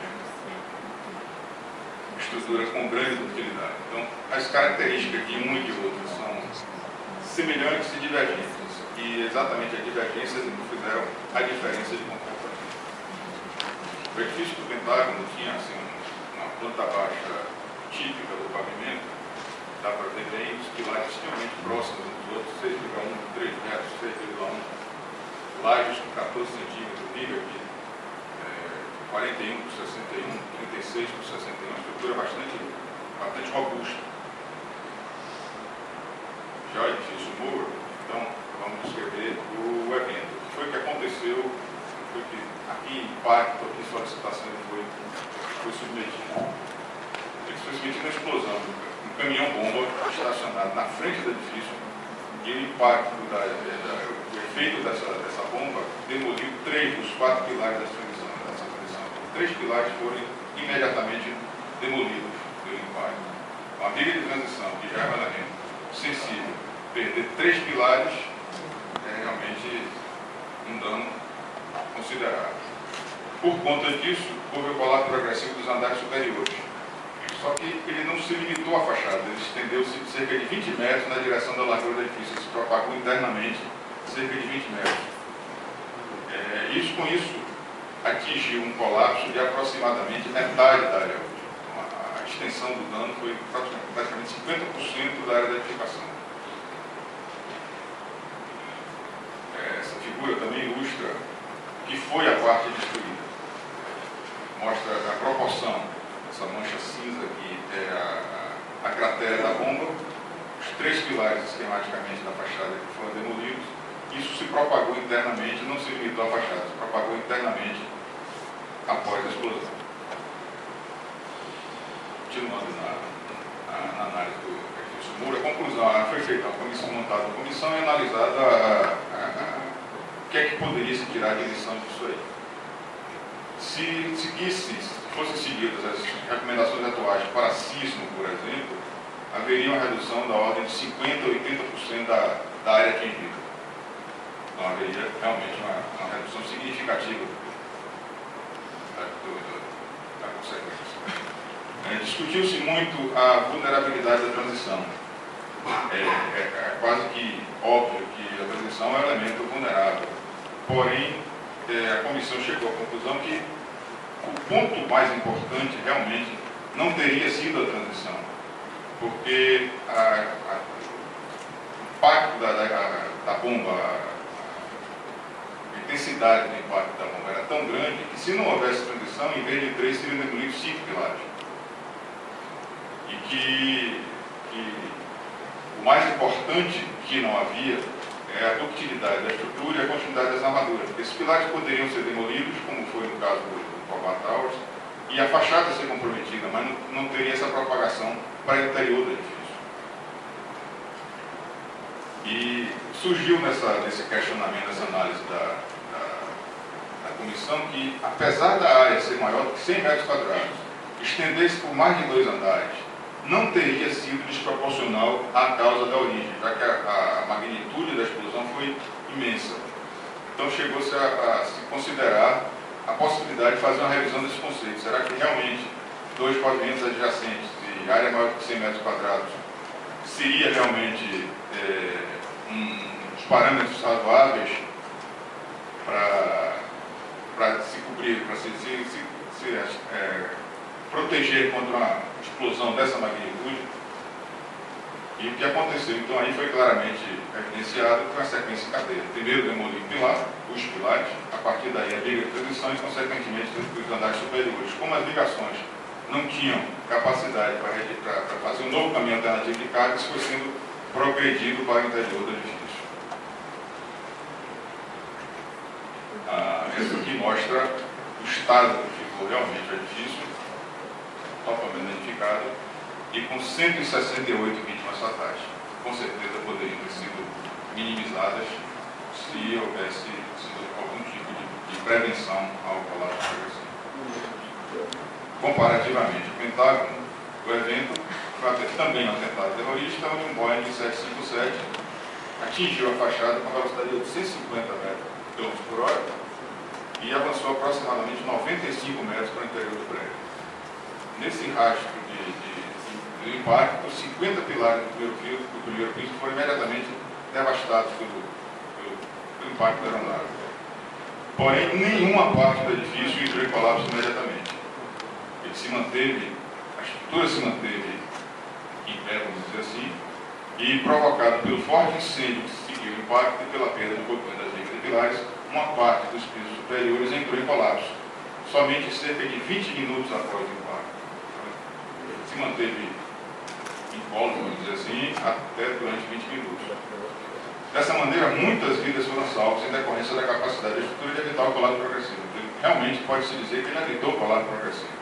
Estrutura com grande ductilidade. Então, as características de um e de outro são semelhantes e divergentes. E exatamente as divergências que fizeram a diferença de comportamento. O edifício do Pentágono tinha assim, uma planta baixa típica do pavimento, dá para ver bem os pilares extremamente próximos uns dos outros, 6,1, 3 metros, 6,1, lajes com 14 centímetros, viga de 41 por 61, 36 por 61, uma estrutura bastante robusta. Já o edifício Moura, então, vamos descrever o evento. O que foi que aconteceu? Foi que aqui impacto, aqui solicitação foi submetido. Ele foi submetido a explosão. Um caminhão-bomba estacionado na frente do edifício e o impacto, o efeito dessa bomba demoliu 3 dos 4 pilares dessa transição. 3 pilares foram imediatamente demolidos pelo impacto. Uma viga de transição, que já é um elemento sensível, perder 3 pilares é realmente um dano considerável. Por conta disso, houve o colapso progressivo dos andares superiores. Só que ele não se limitou à fachada, ele estendeu-se cerca de 20 metros na direção da largura do edifício, se propagou internamente cerca de 20 metros. Com isso, atingiu um colapso de aproximadamente metade da área útil. A extensão do dano foi praticamente 50% da área da edificação. Essa figura também ilustra o que foi a parte destruída. Mostra a proporção, essa mancha cinza aqui é a cratera da bomba, os 3 pilares esquematicamente da fachada que foram demolidos. Isso se propagou internamente, não se limitou à fachada, se propagou internamente após a explosão. feita uma comissão, montada uma comissão e analisada o que é que poderia se tirar de lição disso aí. Se fossem seguidas as recomendações atuais para sismo, por exemplo, haveria uma redução da ordem de 50% a 80% da área atingida. Então haveria realmente uma redução significativa da consequência. Discutiu-se muito a vulnerabilidade da transição. É quase que óbvio que a transição é um elemento vulnerável. Porém, a comissão chegou à conclusão que o ponto mais importante realmente não teria sido a transição, porque o impacto da bomba, a intensidade do impacto da bomba era tão grande que, se não houvesse transição, em vez de 3, seriam demolidos 5 pilares. E que o mais importante que não havia é a ductilidade da estrutura e a continuidade das armaduras. Esses pilares poderiam ser demolidos, como foi no caso do Cobar Towers, e a fachada ser comprometida, mas não teria essa propagação para o interior do edifício. E surgiu nesse questionamento, nessa análise da comissão, que apesar da área ser maior do que 100 metros quadrados, estender-se por mais de 2 andares, não teria sido desproporcional à causa da origem, já que a magnitude da explosão foi imensa. Então chegou-se a se considerar a possibilidade de fazer uma revisão desse conceito. Será que realmente 2 pavimentos adjacentes de área maior que 100 metros quadrados seria realmente uns parâmetros razoáveis para se cobrir, para se proteger contra uma explosão dessa magnitude? E o que aconteceu? Então aí foi claramente evidenciado com a sequência em cadeia. Primeiro demolir os pilares, a partir daí a viga de transição e, consequentemente, os andares superiores. Como as ligações não tinham capacidade para fazer um novo caminho alternativo de carga, isso foi sendo progredido para o interior do edifício. Essa aqui mostra o estado que ficou realmente o edifício, totalmente danificado, e com 168 vítimas fatais. Com certeza poderiam ter sido minimizadas se houvesse sido algum tipo de prevenção ao colapso progressivo. Comparativamente, o Pentágono, o evento foi também um atentado terrorista, onde um Boeing 757 atingiu a fachada com a velocidade de 850 km por hora e avançou aproximadamente 95 metros para o interior do prédio. Nesse rastro do impacto, 50 pilares do primeiro piso foram imediatamente devastados pelo impacto da aeronave. Porém, nenhuma parte do edifício entrou em colapso imediatamente. Ele se manteve, a estrutura se manteve em pé, vamos dizer assim, e provocado pelo forte incêndio que seguiu o impacto e pela perda de coluna das vigas de pilares, uma parte dos pisos superiores entrou em colapso, somente cerca de 20 minutos após o impacto. Se manteve incólume, vamos dizer assim, até durante 20 minutos. Dessa maneira, muitas vidas foram salvas em decorrência da capacidade da estrutura de evitar o colapso progressivo. Realmente pode-se dizer que ele evitou o colapso progressivo.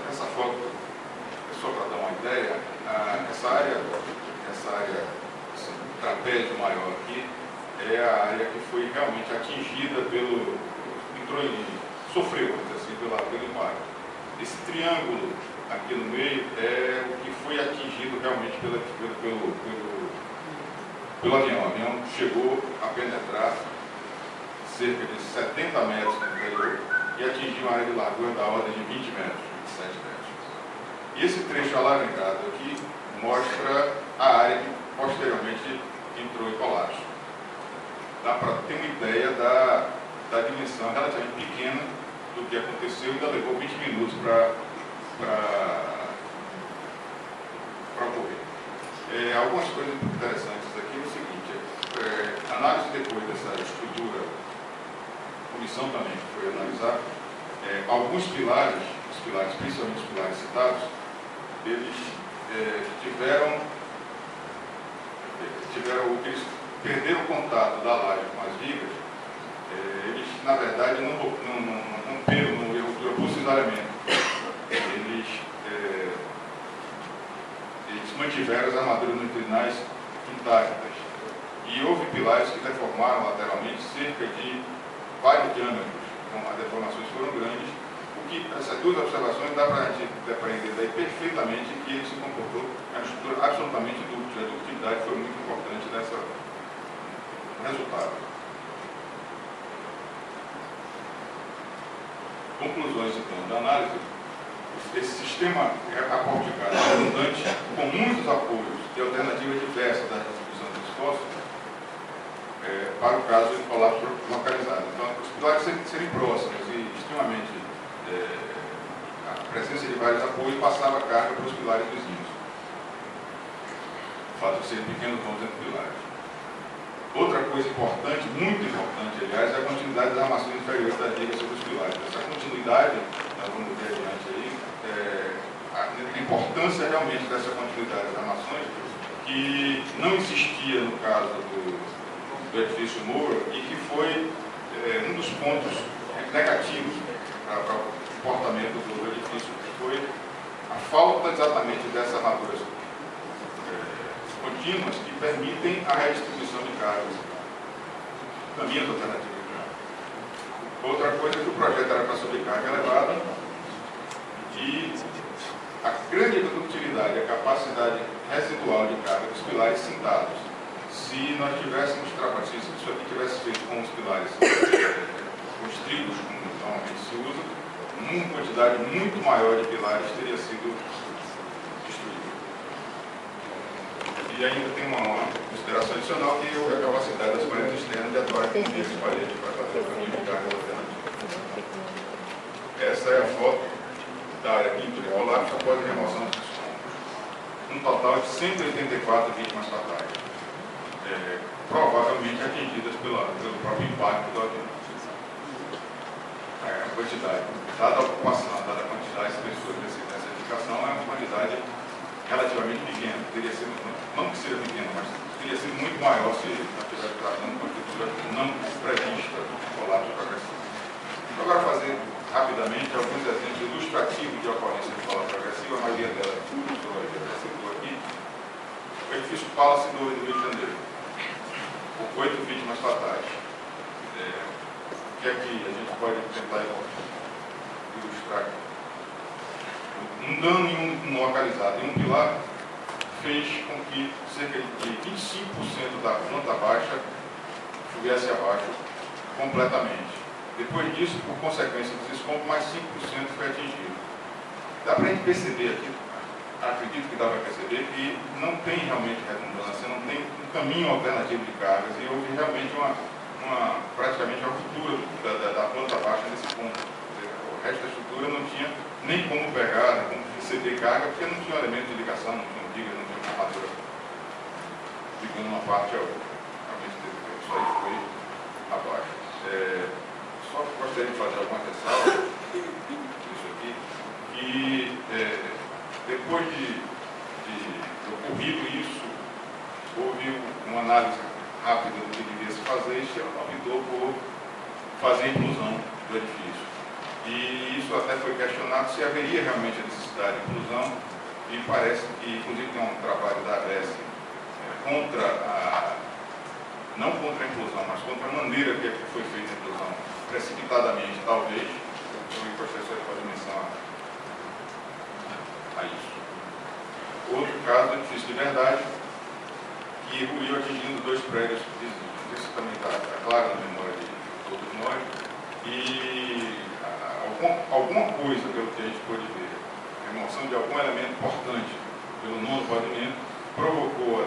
Essa foto, só para dar uma ideia, essa área, esse trapézio maior aqui, é a área que foi realmente atingida sofreu, vamos dizer assim, pelo impacto. Esse triângulo aqui no meio é o que foi atingido realmente pelo avião. O avião chegou a penetrar cerca de 70 metros no interior e atingiu uma área de largura da ordem de 20 metros, 27 metros. E esse trecho alavancado aqui mostra a área que posteriormente entrou em colapso. Dá para ter uma ideia da dimensão relativamente pequena do que aconteceu e ainda levou 20 minutos para ocorrer. Algumas coisas interessantes aqui é o seguinte, análise depois dessa estrutura, a comissão também foi analisar, alguns pilares, principalmente os pilares citados, eles eles perderam o contato da laje com as vigas, eles, na verdade, não romperam, não ruptura por cisalhamento. Eles mantiveram as armaduras longitudinais intactas. E houve pilares que deformaram lateralmente cerca de vários diâmetros. Então, as deformações foram grandes. O que essas duas observações dá para a gente depreender daí perfeitamente que ele se comportou em uma estrutura absolutamente dúctil. A ductilidade foi muito importante nesse resultado. Conclusões, então, da análise. Esse sistema aporticado redundante, com muitos apoios e alternativas diversas da distribuição dos esforços, para o caso de colapso localizado. Então, os pilares serem próximos e extremamente a presença de vários apoios passava a carga para os pilares vizinhos. O fato de serem pequenos pontos entre pilares. Outra coisa importante, muito importante, aliás, é a continuidade das armações inferiores da viga sobre os pilares. Essa continuidade, nós vamos ver adiante aí, a importância realmente dessa continuidade das armações, que não existia no caso do edifício Moura e que foi um dos pontos negativos para o comportamento do edifício, que foi a falta exatamente dessas armaduras contínuas que permitem a redistribuição de cargas, caminhos alternativos de carga. Outra coisa é que o projeto era para sobrecarga elevada e a grande ductilidade, a capacidade residual de carga dos pilares cintados. Se nós tivéssemos trabalhado, se isso aqui tivesse feito com os pilares construídos, como normalmente se usa, uma quantidade muito maior de pilares teria sido destruída. E ainda tem uma consideração adicional, que é a capacidade das paredes externas de atuar com as paredes para fazer o caminho de carga alternativo. Essa é a foto da área quinta de colapso após a remoção dos escombros. Um total de 184 vítimas fatais. Provavelmente atingidas pelo próprio impacto do avião. A quantidade, dada a ocupação, dada a quantidade de pessoas nessa edificação, é uma quantidade relativamente pequena. Teria sido, não que seja pequena, mas teria sido muito maior se nós estivéssemos tratando com uma estrutura não prevista de colapso progressivo. Vou agora fazer rapidamente alguns exemplos ilustrativos de ocorrência de colapso progressivo, a maioria delas aqui. O edifício Palace do Rio de Janeiro. 8 vítimas fatais. Que aqui a gente pode tentar ilustrar. Um dano em um localizado em um pilar fez com que cerca de 25% da planta baixa viesse abaixo completamente. Depois disso, por consequência dos escombros, mais 5% foi atingido. Dá para a gente perceber aqui, acredito que dá para perceber, que não tem realmente redundância, não tem um caminho alternativo de cargas e houve realmente praticamente uma ruptura da planta baixa nesse ponto. O resto da estrutura não tinha nem como pegar, nem como receber carga, porque não tinha elemento de ligação, não tinha diga, não tinha uma armadura ligando uma parte a outra. Realmente isso aí foi abaixo. Só gostaria de fazer alguma ressalva disso aqui, que depois de ocorrido isso, houve uma análise rápida do que devia se fazer e se optou por fazer a inclusão do edifício. E isso até foi questionado se haveria realmente a necessidade de inclusão, e parece que, inclusive, tem um trabalho da ABS não contra a inclusão, mas contra a maneira que foi feita a inclusão, precipitadamente, talvez. Então, o professor pode mencionar a isso. Outro caso, edifício de verdade, que ruiu atingindo 2 prédios vizinhos. Isso também está claro na memória de todos nós. E alguma coisa, pelo que a gente pôde ver, a remoção de algum elemento importante pelo nono pavimento, provocou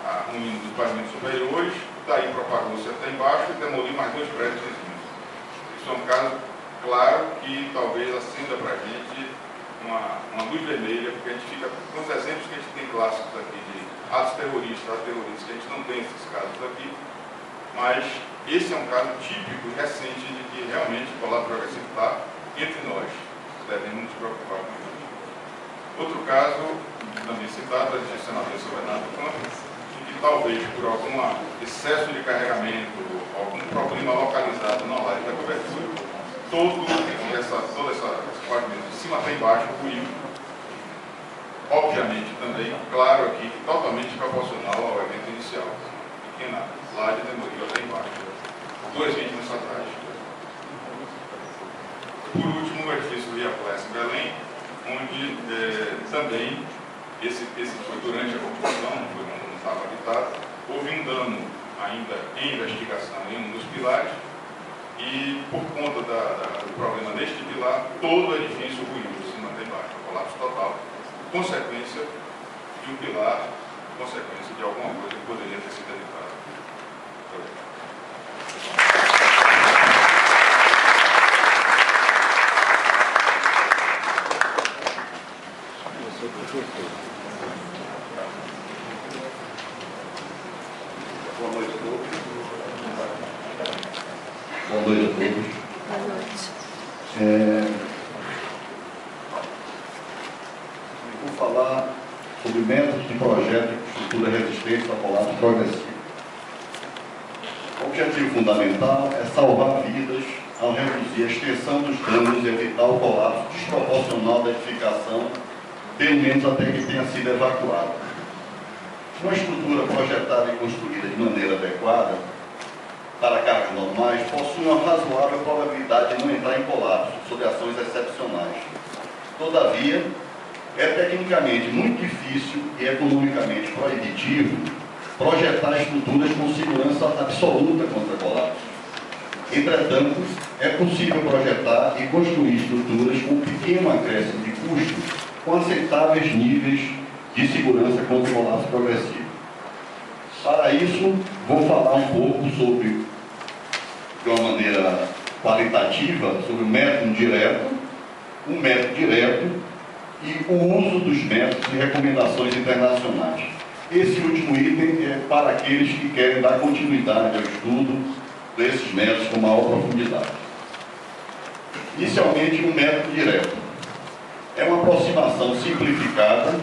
a ruína dos pavimentos superiores, daí propagou-se até embaixo e demoliu mais 2 prédios vizinhos. Isso é um caso claro que talvez acenda para a gente uma luz vermelha, porque a gente fica com os exemplos que a gente tem clássicos aqui de atos terroristas, que a gente não tem esses casos aqui, mas esse é um caso típico e recente de que realmente o colapso progressivo está entre nós. Devemos nos preocupar com isso. Outro caso, também citado, a gente senador sobre Bernardo Campos, em que talvez por algum excesso de carregamento, algum problema localizado na laje da cobertura, toda essa parte de cima até embaixo ruiu. Obviamente, também claro aqui que totalmente proporcional ao evento inicial. Pequena laje demoliu até embaixo. 2 centímetros atrás. Por último, o edifício Via Plus em Belém, onde também, esse foi durante a construção, não estava habitado, houve um dano ainda em investigação em um dos pilares, e por conta do problema deste pilar, todo o edifício ruiu de cima até embaixo, colapso total, consequência de um pilar, consequência de alguma coisa que poderia ter sido evitada. Boa noite a todos. Boa noite a todos. Boa noite. Vou falar sobre métodos de projeto de estrutura resistente ao colapso progressivo. O objetivo fundamental é salvar vidas ao reduzir a extensão dos danos e evitar o colapso desproporcional da edificação, pelo menos até que tenha sido evacuada. Uma estrutura projetada e construída de maneira adequada para cargas normais possui uma razoável probabilidade de não entrar em colapso sob ações excepcionais. Todavia, é tecnicamente muito difícil e economicamente proibitivo projetar estruturas com segurança absoluta contra colapso. Entretanto, é possível projetar e construir estruturas com pequeno acréscimo de custo com aceitáveis níveis de segurança contra o colapso progressivo. Para isso, vou falar um pouco sobre, de uma maneira qualitativa, sobre o método direto e o uso dos métodos e recomendações internacionais. Esse último item é para aqueles que querem dar continuidade ao estudo desses métodos com maior profundidade. Inicialmente, o método direto é uma aproximação simplificada,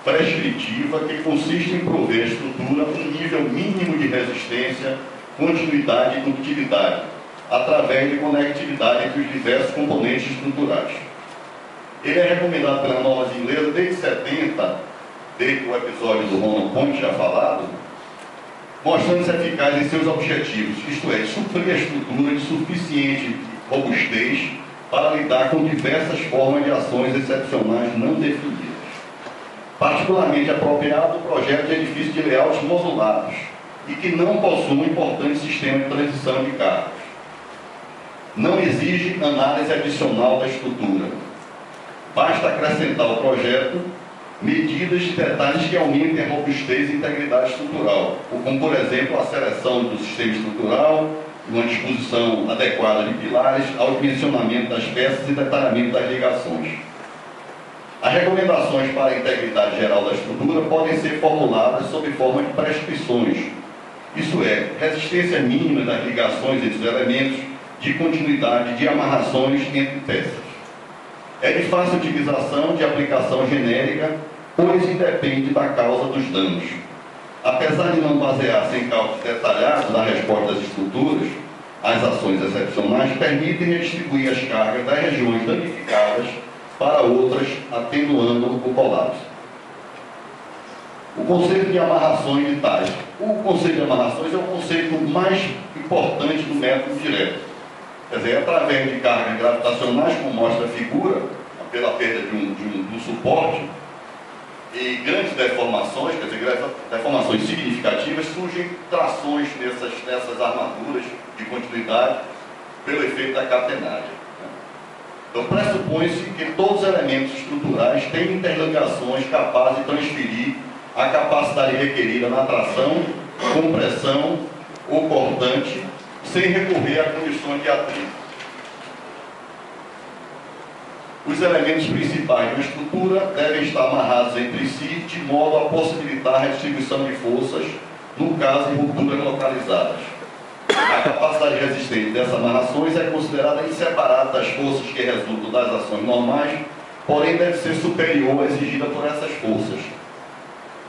prescritiva, que consiste em prover à estrutura um nível mínimo de resistência, continuidade e ductilidade, através de conectividade entre os diversos componentes estruturais. Ele é recomendado pelas normas inglesas desde 70, desde o episódio do Ronald Point já falado, mostrando-se eficaz em seus objetivos, isto é, suprir a estrutura de suficiente robustez para lidar com diversas formas de ações excepcionais não definidas. Particularmente apropriado o projeto de edifícios de layouts modulados e que não possuem um importante sistema de transição de cargas. Não exige análise adicional da estrutura. Basta acrescentar ao projeto medidas de detalhes que aumentem a robustez e integridade estrutural, como, por exemplo, a seleção do sistema estrutural, uma disposição adequada de pilares, ao dimensionamento das peças e detalhamento das ligações. As recomendações para a integridade geral da estrutura podem ser formuladas sob forma de prescrições, isso é, resistência mínima das ligações entre os elementos, de continuidade de amarrações entre peças. É de fácil utilização, de aplicação genérica, pois independe da causa dos danos. Apesar de não basear-se em cálculos detalhados da resposta das estruturas, as ações excepcionais permitem redistribuir as cargas das regiões danificadas para outras, atenuando o colapso. O conceito de amarrações de tais. O conceito de amarrações é o conceito mais importante do método direto. Quer dizer, através de cargas gravitacionais, como mostra a figura, pela perda de um suporte, e grandes deformações, quer dizer, deformações significativas, surgem trações nessas armaduras de continuidade pelo efeito da catenagem. Então, pressupõe-se que todos os elementos estruturais têm interligações capazes de transferir a capacidade requerida na tração, compressão ou cortante, sem recorrer a condições de atrito. Os elementos principais de uma estrutura devem estar amarrados entre si, de modo a possibilitar a redistribuição de forças, no caso de rupturas localizadas. A capacidade resistente dessas amarrações é considerada inseparável das forças que resultam das ações normais, porém deve ser superior à exigida por essas forças.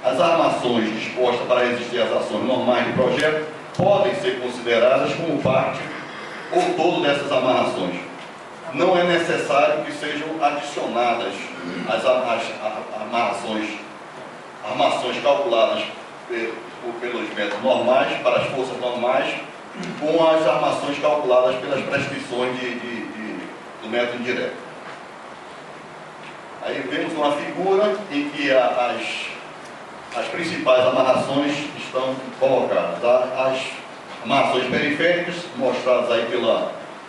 As armações dispostas para resistir às ações normais de projeto podem ser consideradas como parte ou todo dessas amarrações. Não é necessário que sejam adicionadas as amarrações armações calculadas pelos métodos normais, para as forças normais, com as armações calculadas pelas prescrições do método indireto. Aí vemos uma figura em que as principais amarrações estão colocadas. As amarrações periféricas, mostradas aí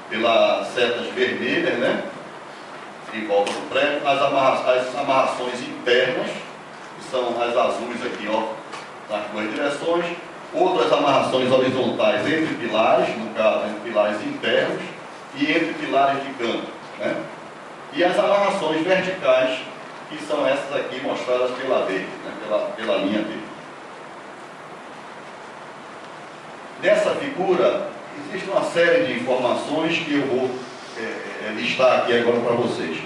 pelas setas vermelhas, né? Em volta do prego. As amarrações internas, que são as azuis aqui, ó, nas duas direções. Outras amarrações horizontais entre pilares, no caso, entre pilares internos e entre pilares de canto, né? E as amarrações verticais, que são essas aqui mostradas pela verde, né? pela linha verde. Nessa figura, existe uma série de informações que eu vou listar aqui agora para vocês.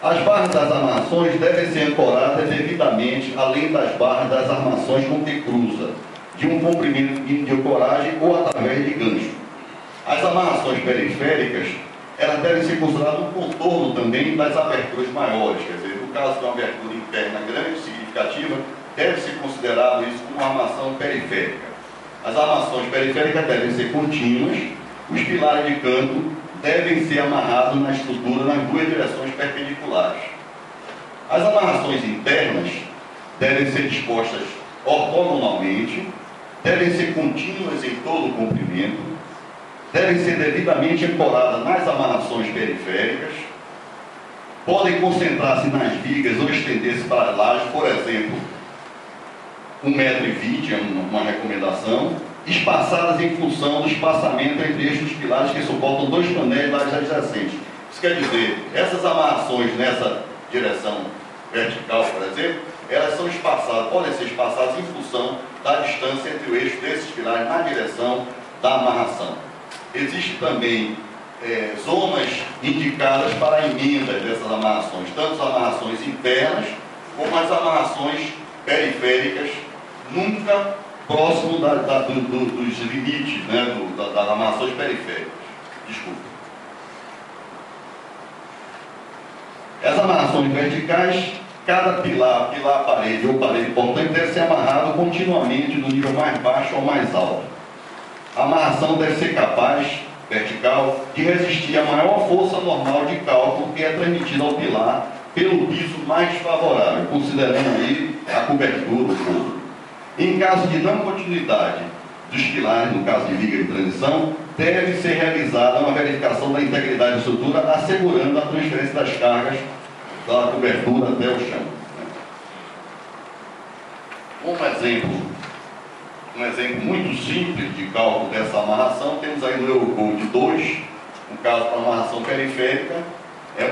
As barras das amarrações devem ser ancoradas devidamente, além das barras das armações com que cruza, de um comprimento de ancoragem ou através de gancho. As amarrações periféricas, elas devem ser consideradas um contorno também das aberturas maiores, quer dizer, no caso de uma abertura interna grande, significativa, deve ser considerado isso como uma armação periférica. As armações periféricas devem ser contínuas, os pilares de canto devem ser amarrados na estrutura nas duas direções perpendiculares. As amarrações internas devem ser dispostas ortogonalmente, devem ser contínuas em todo o comprimento, devem ser devidamente ancoradas nas amarrações periféricas, podem concentrar-se nas vigas ou estender-se para as lajes, por exemplo, 1,20 m é uma recomendação, espaçadas em função do espaçamento entre eixos dos pilares que suportam dois painéis lajes adjacentes. Isso quer dizer, essas amarrações nessa direção vertical, por exemplo, elas são espaçadas, podem ser espaçadas em função da distância entre o eixo desses pilares na direção da amarração. Existem também zonas indicadas para emendas dessas amarrações, tanto as amarrações internas como as amarrações periféricas, nunca próximo dos limites, né, das amarrações periféricas. Desculpa. As amarrações verticais, cada pilar, parede ou parede portante deve ser amarrado continuamente do nível mais baixo ao mais alto. A amarração deve ser capaz, vertical, de resistir à maior força normal de cálculo que é transmitida ao pilar pelo piso mais favorável, considerando aí a cobertura, o forro. Em caso de não continuidade dos pilares, no caso de viga de transição, deve ser realizada uma verificação da integridade da estrutura, assegurando a transferência das cargas da cobertura até o chão. Um exemplo muito simples de cálculo dessa amarração, temos aí no Eurocode 2, no caso para amarração periférica, é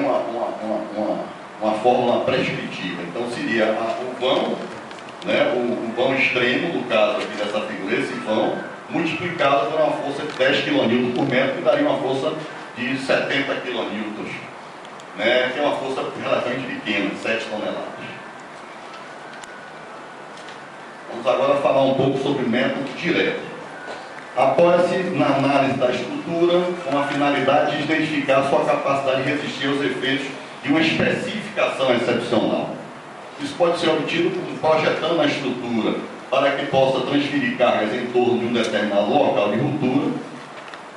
uma fórmula prescritiva. Então seria o vão, né, o vão extremo, no caso aqui dessa figura, esse vão, multiplicado por uma força de 10 kN por metro, que daria uma força de 70 kN, né, que é uma força relativamente pequena, 7 toneladas. Vamos agora falar um pouco sobre o método direto. Apoia-se na análise da estrutura com a finalidade de identificar sua capacidade de resistir aos efeitos de uma especificação excepcional. Isso pode ser obtido projetando a estrutura para que possa transferir cargas em torno de um determinado local de ruptura,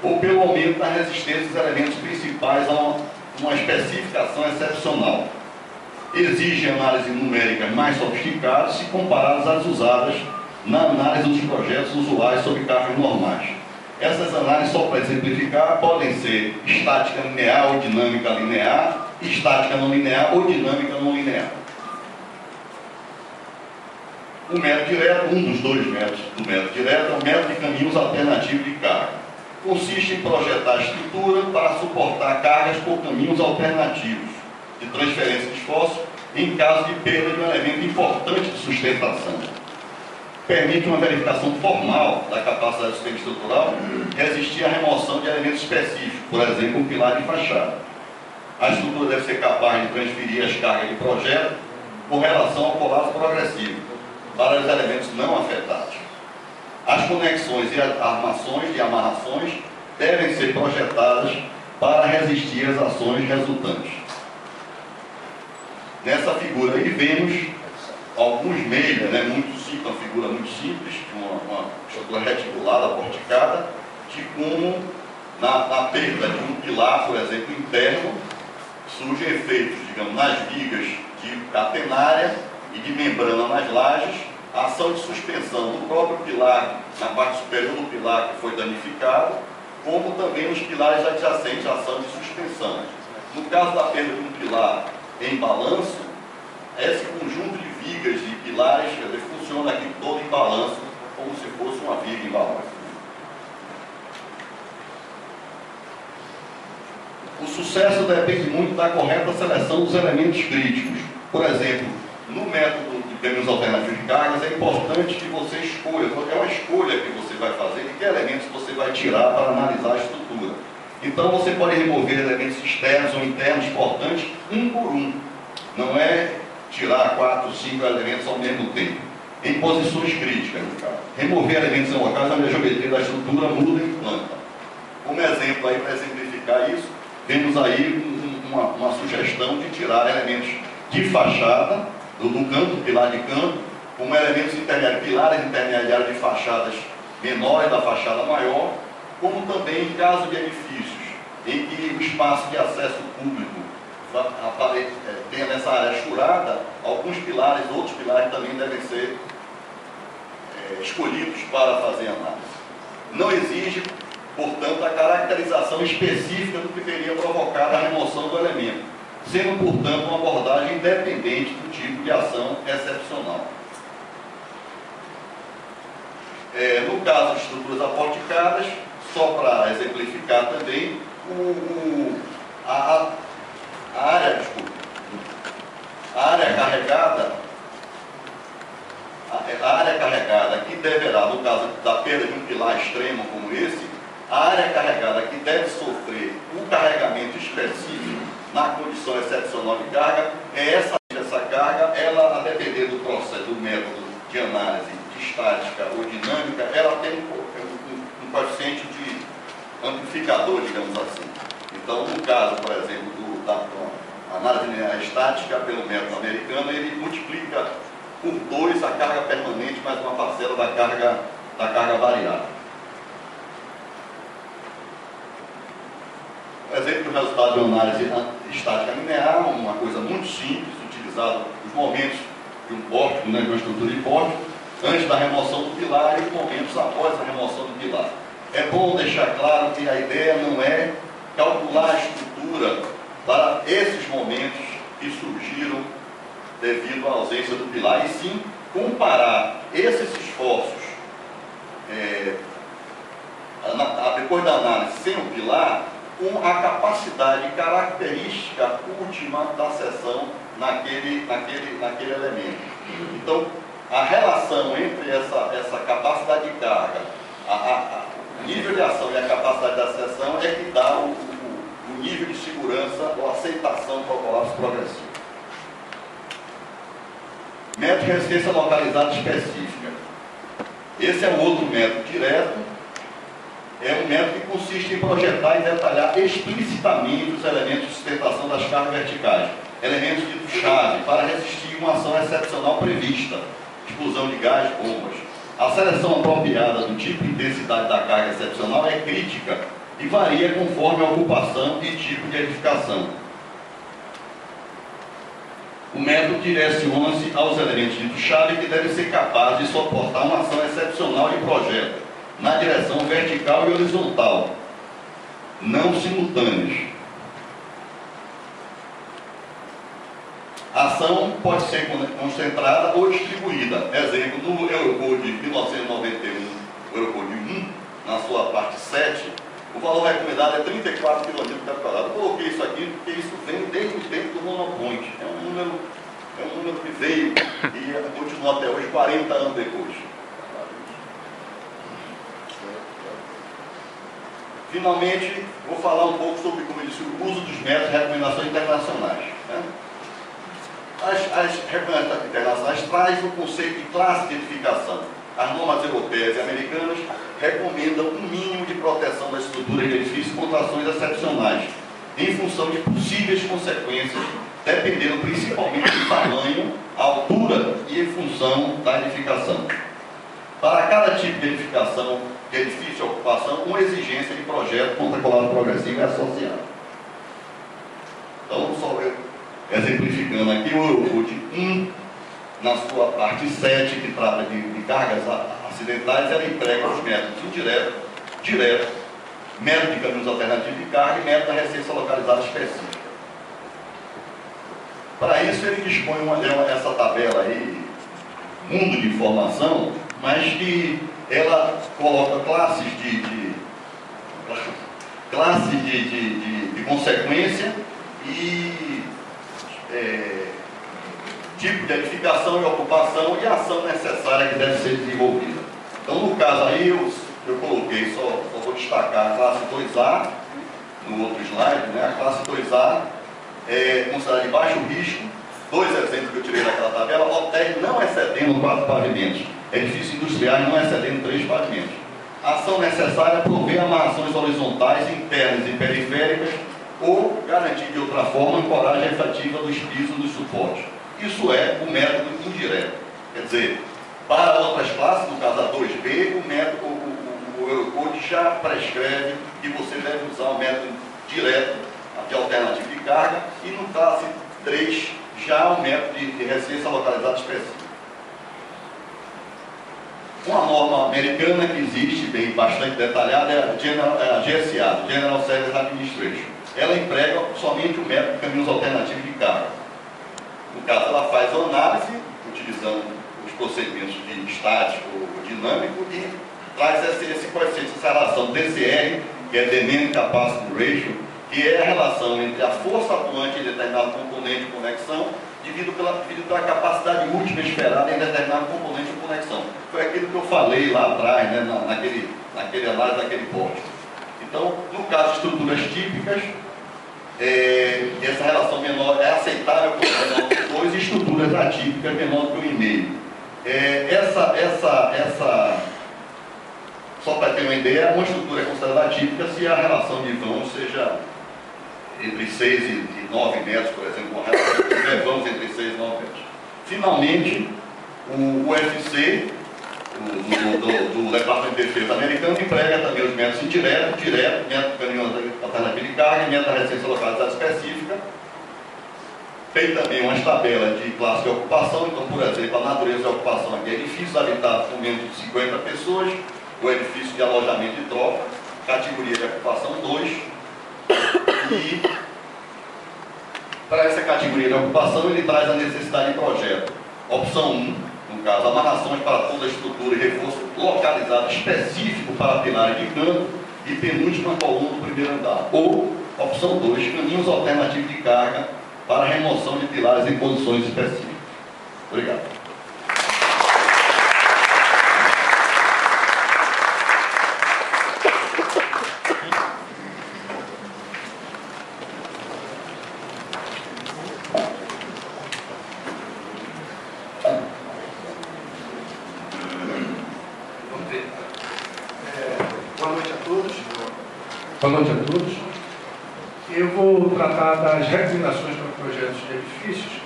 ou pelo aumento da resistência dos elementos principais a uma especificação excepcional. Exigem análise numérica mais sofisticadas se comparadas às usadas na análise dos projetos usuais sobre cargas normais. Essas análises, só para exemplificar, podem ser estática linear ou dinâmica linear, estática não linear ou dinâmica não linear. O método direto, um dos dois métodos do método direto, é o método de caminhos alternativos de carga. Consiste em projetar a estrutura para suportar cargas por caminhos alternativos de transferência de esforço em caso de perda de um elemento importante de sustentação. Permite uma verificação formal da capacidade do sistema estrutural e resistir à remoção de elementos específicos, por exemplo, um pilar de fachada. A estrutura deve ser capaz de transferir as cargas de projeto com relação ao colapso progressivo para os elementos não afetados. As conexões e as armações e amarrações devem ser projetadas para resistir às ações resultantes. Nessa figura aí vemos alguns meios, né, uma figura muito simples, uma estrutura reticulada, porticada, de como na perda de um pilar, por exemplo, interno, surgem efeitos, digamos, nas vigas de catenária e de membrana nas lajes, a ação de suspensão do próprio pilar, na parte superior do pilar que foi danificado, como também nos pilares adjacentes à ação de suspensão. No caso da perda de um pilar em balanço, esse conjunto de vigas e pilares, quer dizer, funciona aqui todo em balanço, como se fosse uma viga em balanço. O sucesso depende muito da correta seleção dos elementos críticos. Por exemplo, no método de prêmios alternativos de cargas, é importante que você escolha, é uma escolha que você vai fazer, de que elementos você vai tirar para analisar a estrutura. Então você pode remover elementos externos ou internos importantes, um por um. Não é tirar 4, 5 elementos ao mesmo tempo, em posições críticas, no caso. Remover elementos em locais onde a geometria da estrutura muda e planta. Como exemplo, aí para exemplificar isso, temos aí uma sugestão de tirar elementos de fachada, do canto, pilar de canto, como elementos intermediários, pilares intermediários de fachadas menores da fachada maior, como também em caso de edifícios, em que o espaço de acesso público tenha nessa área escurada, alguns pilares, outros pilares também devem ser escolhidos para fazer análise. Não exige, portanto, a caracterização específica do que teria provocado a remoção do elemento, sendo, portanto, uma abordagem independente do tipo de ação excepcional. No caso de estruturas aporticadas, só para exemplificar também, a área carregada que deverá, no caso da perda de um pilar extremo como esse, a área carregada que deve sofrer um carregamento específico na condição excepcional de carga, essa carga, ela, a depender do processo, do método de análise de estática ou dinâmica, ela tem um coeficiente de amplificador, digamos assim. Então, no caso, por exemplo, da análise linear estática pelo método americano, ele multiplica por 2 a carga permanente mais uma parcela da carga variável. Por exemplo, o resultado de uma análise estática linear, uma coisa muito simples, utilizado os momentos de um pórtico, né, de uma estrutura de pórtico, antes da remoção do pilar e os momentos após a remoção do pilar. É bom deixar claro que a ideia não é calcular a estrutura para esses momentos que surgiram devido à ausência do pilar, e sim comparar esses esforços depois da análise sem o pilar com a capacidade característica última da seção naquele elemento. Então, a relação entre essa capacidade de carga, o nível de ação e a capacidade da seção é que dá o nível de segurança ou aceitação para o colapso progressivo. Método de resistência localizada específica. Esse é um outro método direto. É um método que consiste em projetar e detalhar explicitamente os elementos de sustentação das cargas verticais, elementos dito-chave, para resistir uma ação excepcional prevista, explosão de gás, bombas. A seleção apropriada do tipo e intensidade da carga excepcional é crítica e varia conforme a ocupação e tipo de edificação. O método direciona-se aos elementos dito-chave que devem ser capazes de suportar uma ação excepcional de projeto, na direção vertical e horizontal, não simultâneos. A ação pode ser concentrada ou distribuída. Exemplo, no Eurocode de 1991, o Eurocode 1, na sua parte 7, o valor recomendado é 34 kg por metro quadrado. Eu coloquei isso aqui porque isso vem desde o tempo do monopoint. É um número que veio e continua até hoje, 40 anos depois. Finalmente, vou falar um pouco sobre, como eu disse, o uso dos métodos de recomendações internacionais. Né? As recomendações internacionais trazem o conceito de classe de edificação. As normas europeias e americanas recomendam um mínimo de proteção das estruturas de edifícios contra ações excepcionais, em função de possíveis consequências dependendo principalmente do tamanho, altura e em função da edificação. Para cada tipo de edificação, de edifício de ocupação, uma exigência de projeto contra colapso progressivo é associada. Então, só eu exemplificando aqui, o de 1, na sua parte 7, que trata de cargas acidentais, ela emprega os métodos indireto, direto, método de caminhos alternativos de carga e método da resistência localizada específica. Para isso, ele dispõe essa tabela aí, mundo de informação, mas que ela coloca classes de consequência e tipo de edificação e ocupação e ação necessária que deve ser desenvolvida. Então, no caso aí, eu coloquei, só vou destacar a classe 2A, no outro slide, né? A classe 2A é considerada de baixo risco. Dois exemplos que eu tirei daquela tabela: hotéis não excedendo 4 pavimentos, edifícios industriais não excedendo 3 pavimentos. Ação necessária é prover amarrações horizontais, internas e periféricas ou garantir de outra forma a ancoragem efetiva dos pisos dos suportes. Isso é o método indireto. Quer dizer, para outras classes, no caso a 2B, o método, o Eurocode já prescreve que você deve usar o método direto de alternativa de carga, e no classe 3 já o método de resistência localizada específica. Uma norma americana que existe, bem bastante detalhada, é a GSA, General Service Administration. Ela emprega somente o método de caminhos alternativos de carga. No caso, ela faz a análise, utilizando os procedimentos de estático ou dinâmico, e traz esse coeficiente, essa relação DCR, que é Demand Capacity Ratio, que é a relação entre a força atuante em determinado componente de conexão, devido pela capacidade última esperada em determinado componente de conexão. Foi aquilo que eu falei lá atrás, né, naquele análise daquele porte. Então, no caso de estruturas típicas, essa relação menor é aceitável com menor que 2, e estruturas atípicas menor que 1,5. Só para ter uma ideia, uma estrutura é considerada atípica se a relação de vãos seja entre 6 e 9 metros, por exemplo, uma relação de vãos entre 6 e 9 metros. Finalmente, o UFC, do Departamento de Defesa americano, emprega também os métodos indireto, direto, método de caminho alternativo de carga e método da resistência localizada específica. Tem também umas tabelas de classe de ocupação. Então, por exemplo, a natureza de ocupação aqui é edifícios habitados por menos de 50 pessoas, o edifício de alojamento de tropa, categoria de ocupação 2, e para essa categoria de ocupação ele traz a necessidade de projeto. Opção 1, no caso, amarrações para toda a estrutura e reforço localizado específico para pilares de canto e penúltima coluna do primeiro andar. Ou, opção 2, caminhos alternativos de carga para remoção de pilares em posições específicas. Obrigado. Boa noite a todos. Eu vou tratar das recomendações para projetos de edifícios.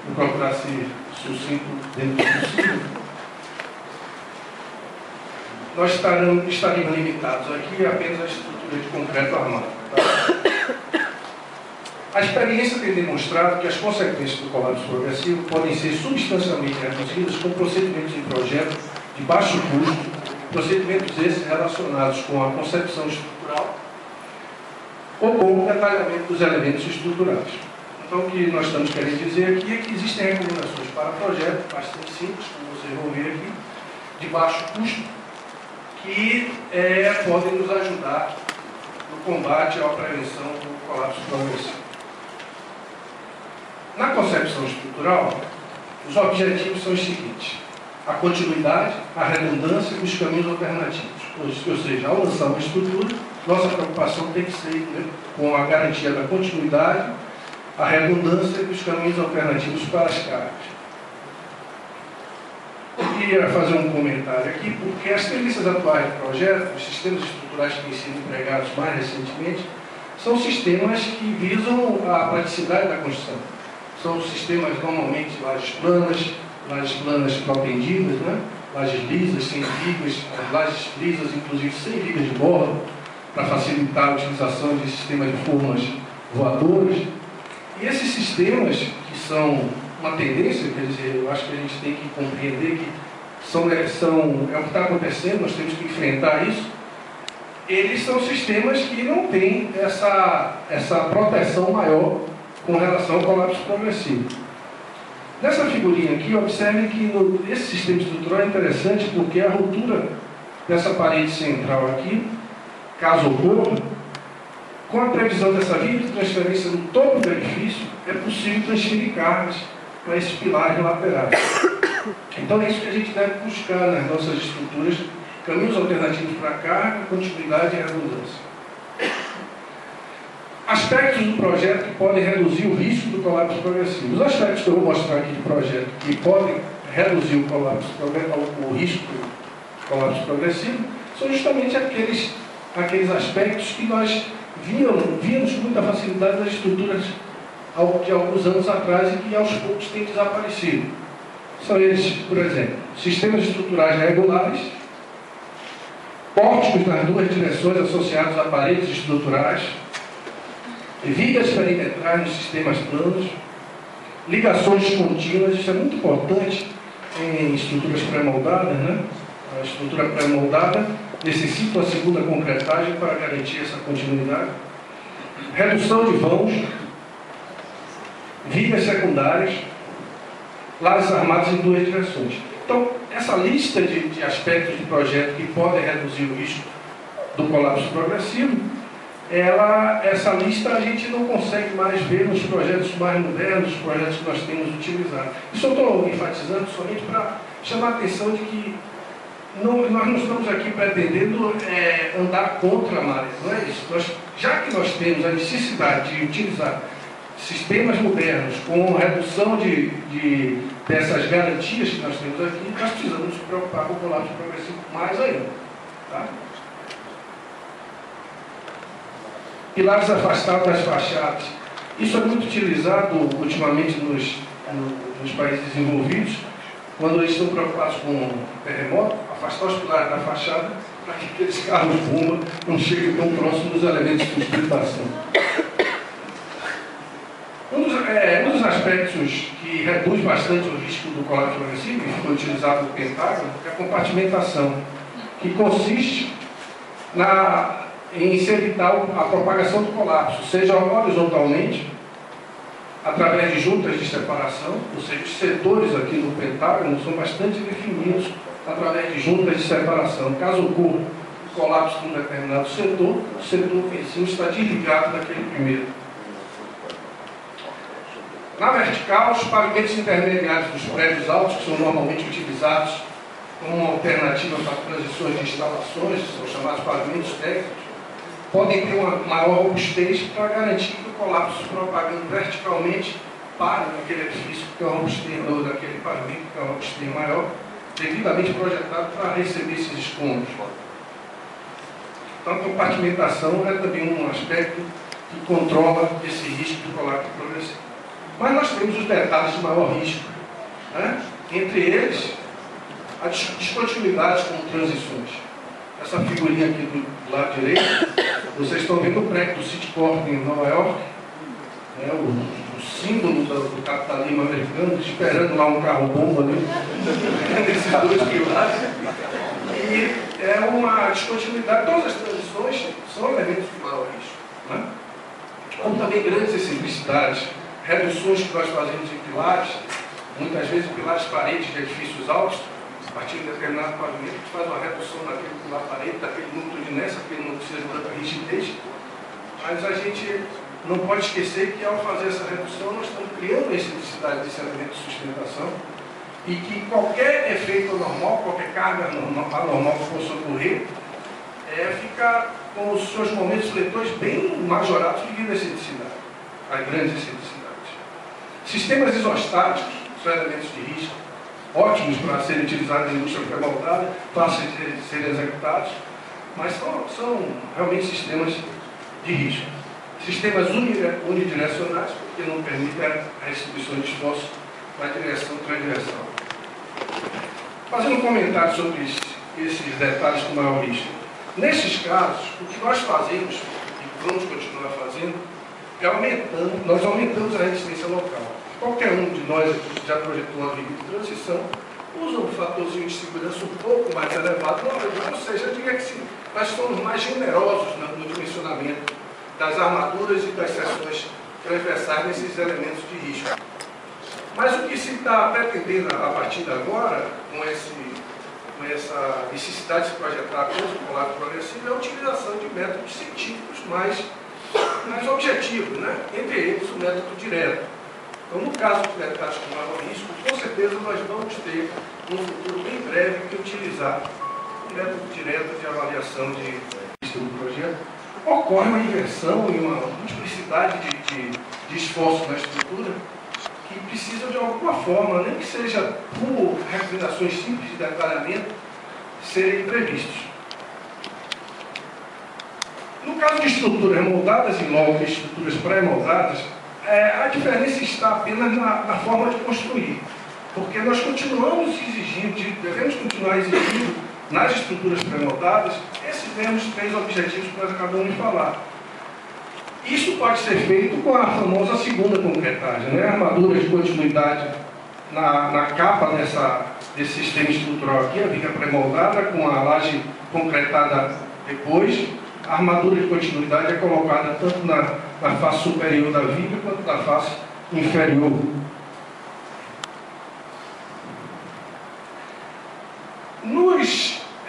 Vou procurar ser sucinto dentro do possível. Nós estaremos limitados aqui apenas à estrutura de concreto armado. Tá? A experiência tem demonstrado que as consequências do colapso progressivo podem ser substancialmente reduzidas com procedimentos em projeto de baixo custo, procedimentos esses relacionados com a concepção estrutural ou com o detalhamento dos elementos estruturais. Então, o que nós estamos querendo dizer aqui é que existem recomendações para projetos bastante simples, como vocês vão ver aqui, de baixo custo, que podem nos ajudar no combate à prevenção do colapso progressivo. Na concepção estrutural, os objetivos são os seguintes: a continuidade, a redundância e os caminhos alternativos. Ou seja, ao lançar uma estrutura, nossa preocupação tem que ser com a garantia da continuidade, a redundância e os caminhos alternativos para as cargas. Eu queria fazer um comentário aqui, porque as tendências atuais do projeto, os sistemas estruturais que têm sido empregados mais recentemente, são sistemas que visam a praticidade da construção. São sistemas normalmente de lajes planas protendidas, né? Lajes lisas, sem vigas, as lajes lisas inclusive sem vigas de borda, para facilitar a utilização de sistemas de formas voadoras. E esses sistemas, que são uma tendência, quer dizer, eu acho que a gente tem que compreender que é o que está acontecendo, nós temos que enfrentar isso. Eles são sistemas que não têm essa proteção maior com relação ao colapso progressivo. Nessa figurinha aqui, observe que esse sistema estrutural é interessante porque a ruptura dessa parede central aqui, caso ocorra, com a previsão dessa via de transferência no topo do edifício, é possível transferir cargas para esses pilares laterais. Então é isso que a gente deve buscar nas nossas estruturas, caminhos alternativos para carga, continuidade e redundância. Aspectos do projeto que podem reduzir o risco do colapso progressivo. Os aspectos que eu vou mostrar aqui do projeto que podem reduzir o risco do colapso progressivo são justamente aqueles aspectos que nós víamos com muita facilidade nas estruturas de alguns anos atrás e que aos poucos têm desaparecido. São eles, por exemplo, sistemas estruturais regulares, pórticos nas duas direções associados a paredes estruturais, vigas perimetrais nos sistemas planos, ligações contínuas. Isso é muito importante em estruturas pré-moldadas, né? A estrutura pré-moldada necessita uma segunda concretagem para garantir essa continuidade. Redução de vãos, vigas secundárias, lajes armados em duas direções. Então, essa lista de aspectos do projeto que podem reduzir o risco do colapso progressivo, essa lista a gente não consegue mais ver nos projetos mais modernos, os projetos que nós temos utilizado. Isso eu estou enfatizando somente para chamar a atenção de que nós não estamos aqui pretendendo andar contra a maré, não é isso. Já que nós temos a necessidade de utilizar sistemas modernos com redução dessas garantias que nós temos aqui, nós precisamos nos preocupar com o colapso progressivo mais ainda. Tá? Pilares afastados das fachadas. Isso é muito utilizado ultimamente nos países desenvolvidos, quando eles estão preocupados com terremoto, afastar os pilares da fachada para que aqueles carros-bomba não cheguem tão próximos dos elementos de sustentação. Um dos aspectos que reduz bastante o risco do colapso progressivo, que foi utilizado no Pentágono, é a compartimentação, que consiste em se evitar a propagação do colapso, seja horizontalmente, através de juntas de separação, ou seja, os setores aqui no Pentágono são bastante definidos através de juntas de separação. Caso ocorra o colapso de um determinado setor, o setor vizinho está desligado daquele primeiro. Na vertical, os pavimentos intermediários dos prédios altos, que são normalmente utilizados como uma alternativa para transições de instalações, são chamados pavimentos técnicos, podem ter uma maior robustez para garantir que o colapso propagando verticalmente pare naquele edifício que tem uma robustez, ou naquele pavimento que tem uma robustez maior, devidamente projetado para receber esses escombros. Então, a compartimentação é também um aspecto que controla esse risco de colapso progressivo. Mas nós temos os detalhes de maior risco, né? Entre eles, a descontinuidade com transições. Essa figurinha aqui do lado direito, vocês estão vendo o prédio do Citicorp em Nova York, né? o símbolo do capitalismo americano, esperando lá um carro-bomba, né? Nesses dois pilares. E é uma descontinuidade. Todas as transições são elementos de maior risco, né? Como também grandes excentricidades, reduções que nós fazemos em pilares, muitas vezes pilares paredes de edifícios altos, a partir de determinado pavimento, a gente faz uma redução daquele pilar parede, daquele núcleo de inércia, porque não precisa de tanta rigidez, mas a gente não pode esquecer que ao fazer essa redução nós estamos criando a excentricidade desse elemento de sustentação e que qualquer efeito anormal, qualquer carga anormal que possa ocorrer, fica com os seus momentos fletores bem majorados devido à excentricidade, às grandes excentricidades. Sistemas isostáticos são elementos de risco, ótimos para serem utilizados na indústria pré-moldada, fáceis de serem executados, mas são realmente sistemas de risco. sistemas unidirecionais, porque não permitem a distribuição de esforço na direção transversal. Fazendo um comentário sobre esses detalhes com maior risco. Nesses casos, o que nós fazemos, e vamos continuar fazendo, é nós aumentamos a resistência local. Qualquer um de nós aqui que já projetou uma viga de transição usa um fatorzinho de segurança um pouco mais elevado, ou seja, eu diria que sim, nós somos mais generosos no dimensionamento das armaduras e das seções transversais desses elementos de risco. Mas o que se está pretendendo a partir de agora, com essa necessidade de se projetar contra o colapso progressivo, é a utilização de métodos científicos mais objetivos, né? Entre eles o método direto. Então, no caso de mercados com maior risco, com certeza nós vamos ter, no futuro bem breve, que utilizar o método direto de avaliação de risco do projeto. Ocorre uma inversão e uma multiplicidade de esforços na estrutura que precisam, de alguma forma, nem que seja por recomendações simples de detalhamento, serem previstos. No caso de estruturas moldadas em loco e estruturas pré-moldadas, a diferença está apenas na forma de construir, porque nós continuamos exigindo, devemos continuar exigindo nas estruturas pré-moldadas esses mesmos 3 objetivos que nós acabamos de falar. Isso pode ser feito com a famosa segunda concretagem, né? A armadura de continuidade na capa desse sistema estrutural aqui, a viga pré-moldada, com a laje concretada depois. A armadura de continuidade é colocada tanto na face superior da viga quanto na face inferior.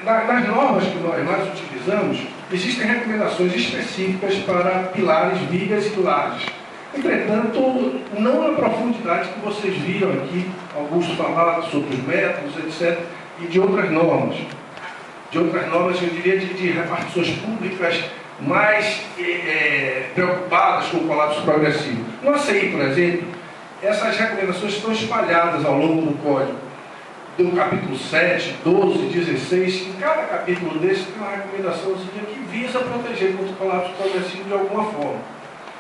Nas normas que nós mais utilizamos, existem recomendações específicas para pilares, vigas e lajes. Entretanto, não na profundidade que vocês viram aqui, Augusto falar sobre os métodos, etc., e de outras normas. Eu diria, de repartições públicas mais preocupadas com o colapso progressivo. No ACI, por exemplo, essas recomendações estão espalhadas ao longo do código. Do capítulo 7, 12, 16, em cada capítulo desse tem uma recomendaçãozinha que visa proteger contra o colapso progressivo de alguma forma.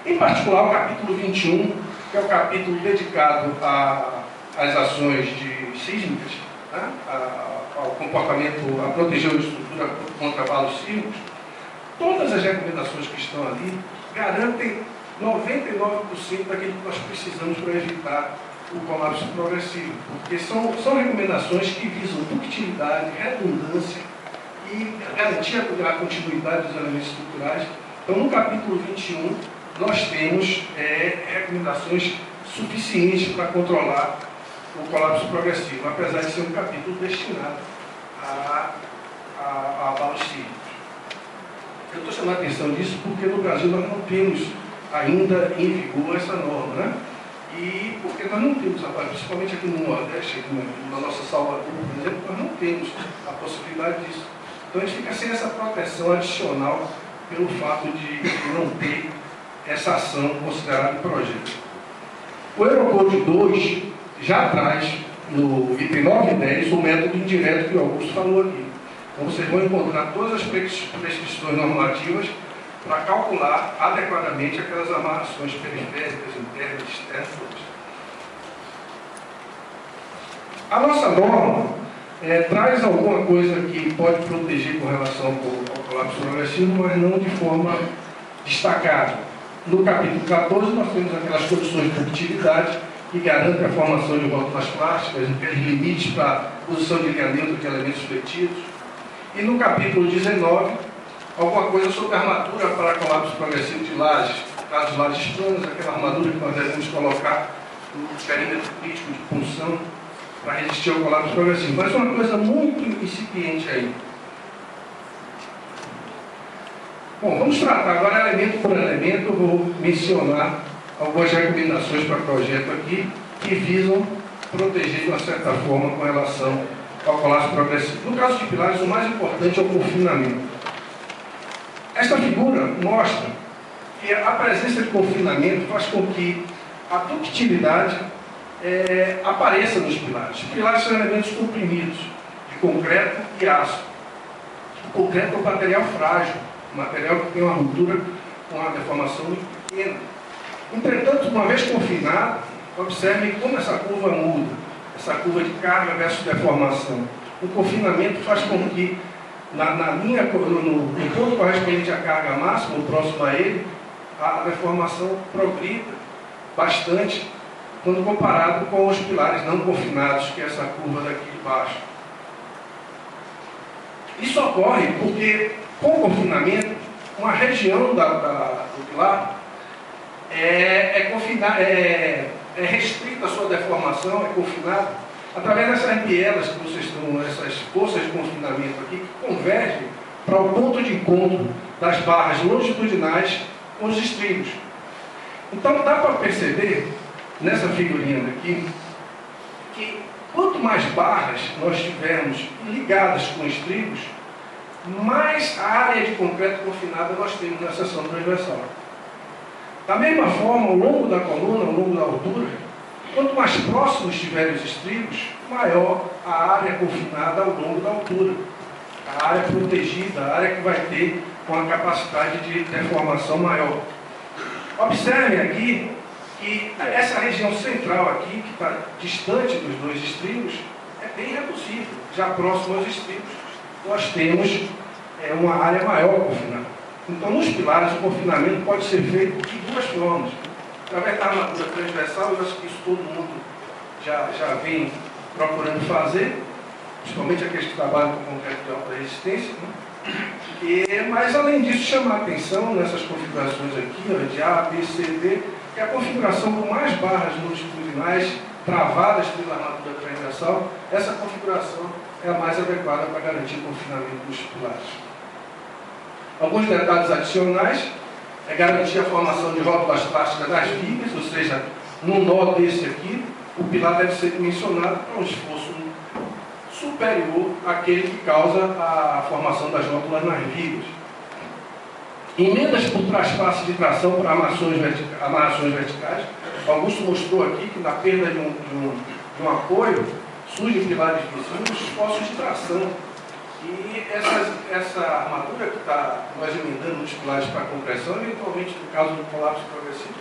Em particular, o capítulo 21, que é o capítulo dedicado às ações sísmicas, né? Ao comportamento, a proteger a estrutura contra abalos sísmicos, todas as recomendações que estão ali garantem 99% daquilo que nós precisamos para evitar o colapso progressivo, porque são recomendações que visam ductilidade, redundância e garantir a continuidade dos elementos estruturais. Então, no capítulo 21, nós temos recomendações suficientes para controlar o colapso progressivo, apesar de ser um capítulo destinado a abalos sísmicos. Eu estou chamando a atenção disso porque no Brasil nós não temos ainda em vigor essa norma, né? E porque nós não temos, principalmente aqui no Nordeste, na nossa Salvador, por exemplo, nós não temos a possibilidade disso. Então a gente fica sem essa proteção adicional pelo fato de não ter essa ação considerada projeto. O Eurocode 2 já traz, no item 9 e 10, o método indireto que o Augusto falou aqui. Então vocês vão encontrar todas as prescrições normativas para calcular adequadamente aquelas amarrações periféricas, internas, externas. A nossa norma traz alguma coisa que pode proteger com relação ao colapso progressivo, mas não de forma destacada. No capítulo 14, nós temos aquelas condições de ductilidade que garantem a formação de rótulas plásticas, aqueles limites para a posição de alinhamento de elementos fletidos. E no capítulo 19, alguma coisa sobre a armadura para colapso progressivo de lajes, caso lajes planas, aquela armadura que nós devemos colocar no perímetro crítico de punção para resistir ao colapso progressivo. Mas uma coisa muito incipiente aí. Bom, vamos tratar agora elemento por elemento. Eu vou mencionar algumas recomendações para projeto aqui que visam proteger de uma certa forma com relação ao colapso progressivo. No caso de pilares, o mais importante é o confinamento. Esta figura mostra que a presença de confinamento faz com que a ductilidade apareça nos pilares. Os pilares são elementos comprimidos, de concreto e aço. O concreto é um material frágil, um material que tem uma ruptura com uma deformação pequena. Entretanto, uma vez confinado, observem como essa curva muda, essa curva de carga versus deformação. O confinamento faz com que, no ponto correspondente à carga máxima, próximo a ele, a deformação progrida bastante quando comparado com os pilares não confinados, que é essa curva daqui de baixo. Isso ocorre porque, com o confinamento, uma região do pilar é restrita a sua deformação, é confinada, através dessas bielas que vocês estão, essas forças de confinamento aqui, que convergem para o ponto de encontro das barras longitudinais com os estribos. Então dá para perceber, nessa figurinha daqui, que quanto mais barras nós tivermos ligadas com estribos, mais área de concreto confinada nós temos na seção transversal. Da mesma forma, ao longo da coluna, ao longo da altura, quanto mais próximos estiverem os estribos, maior a área confinada ao longo da altura. A área protegida, a área que vai ter uma capacidade de deformação maior. Observem aqui que essa região central aqui, que está distante dos dois estribos, é bem reduzida. Já próximo aos estribos, nós temos uma área maior confinada. Então, nos pilares, o confinamento pode ser feito de duas formas. Através da armadura transversal, eu acho que isso todo mundo já vem procurando fazer, principalmente aqueles que trabalham com concreto de alta resistência, né? Mas, além disso, chamar a atenção nessas configurações aqui, de A, B, C, D, que a configuração com mais barras longitudinais travadas pela armadura transversal, essa configuração é a mais adequada para garantir o confinamento dos pilares. Alguns detalhes adicionais é garantir a formação de rótulas plásticas das vigas, ou seja, num nó desse aqui, o pilar deve ser dimensionado para um esforço superior àquele que causa a formação das rótulas nas vigas. Emendas por traspasse de tração para amarrações verticais. Augusto mostrou aqui que na perda de um apoio surgem pilares vizinhos, esforços de tração. E essa armadura que nós emendando nos pilares para compressão, eventualmente no caso do colapso progressivo,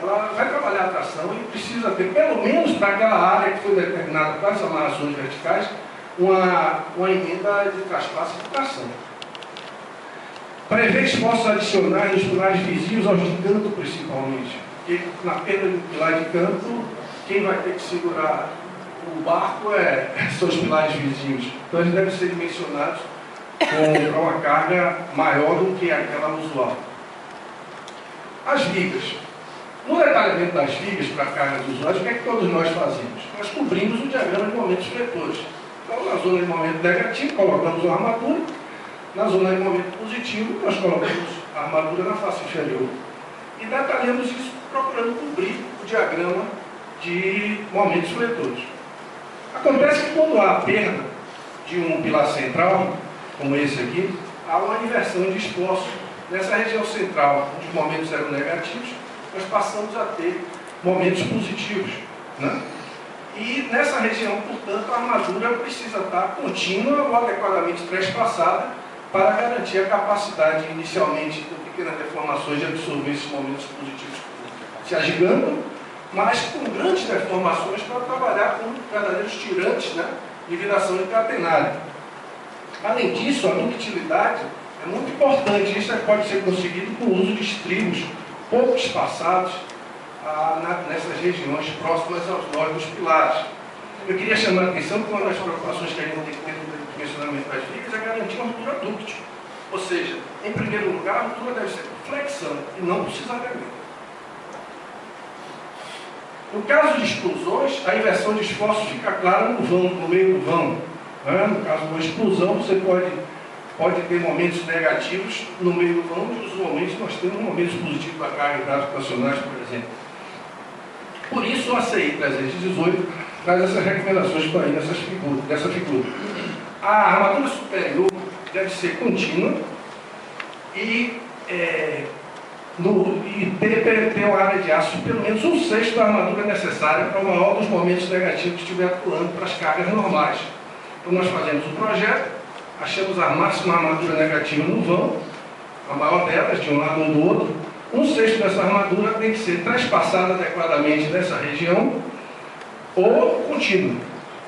ela vai trabalhar a tração e precisa ter, pelo menos para aquela área que foi determinada para as amarrações verticais, uma emenda de traspasse de tração. Prevê esforços adicionais nos pilares vizinhos aos de canto, principalmente. Porque na perda do pilar de canto, quem vai ter que segurar o barco são os pilares vizinhos. Então eles devem ser dimensionados para uma carga maior do que aquela usual. As vigas. No detalhamento das vigas para cargas usuais, o que é que todos nós fazemos? Nós cobrimos o diagrama de momentos fletores. Então, na zona de momento negativo, colocamos uma armadura. Na zona de momento positivo, nós colocamos a armadura na face inferior. E detalhamos isso procurando cobrir o diagrama de momentos fletores. Acontece que quando há a perda de um pilar central, como esse aqui, há uma inversão de esforço. Nessa região central, onde os momentos eram negativos, nós passamos a ter momentos positivos, né? E nessa região, portanto, a armadura precisa estar contínua ou adequadamente trespassada para garantir a capacidade, inicialmente, com pequenas deformações, de absorver esses momentos positivos se agigando, mas com grandes deformações para trabalhar com verdadeiros tirantes, né, de viração de catenário. Além disso, a ductilidade é muito importante. Isso pode ser conseguido com o uso de estribos pouco espaçados nessas regiões próximas aos nós dos pilares. Eu queria chamar a atenção que uma das preocupações que a gente tem que ter no dimensionamento das vigas é garantir uma ruptura dúctil. Ou seja, em primeiro lugar, a ruptura deve ser por flexão e não por cisalhamento. No caso de explosões, a inversão de esforço fica clara no vão, no meio do vão. Né? No caso de uma explosão, você pode ter momentos negativos no meio do vão, e usualmente nós temos momentos positivos da carga gravitacionais, por exemplo. Por isso, o ACI 318 traz essas recomendações que estão aí dessa figura. A armadura superior deve ser contínua e ter uma área de aço de pelo menos 1/6 da armadura necessária para o maior dos momentos negativos que estiver atuando para as cargas normais. Então nós fazemos o projeto, achamos a máxima armadura negativa no vão, a maior delas, de um lado ou do outro, 1/6 sexto dessa armadura tem que ser traspassado adequadamente nessa região ou contínuo.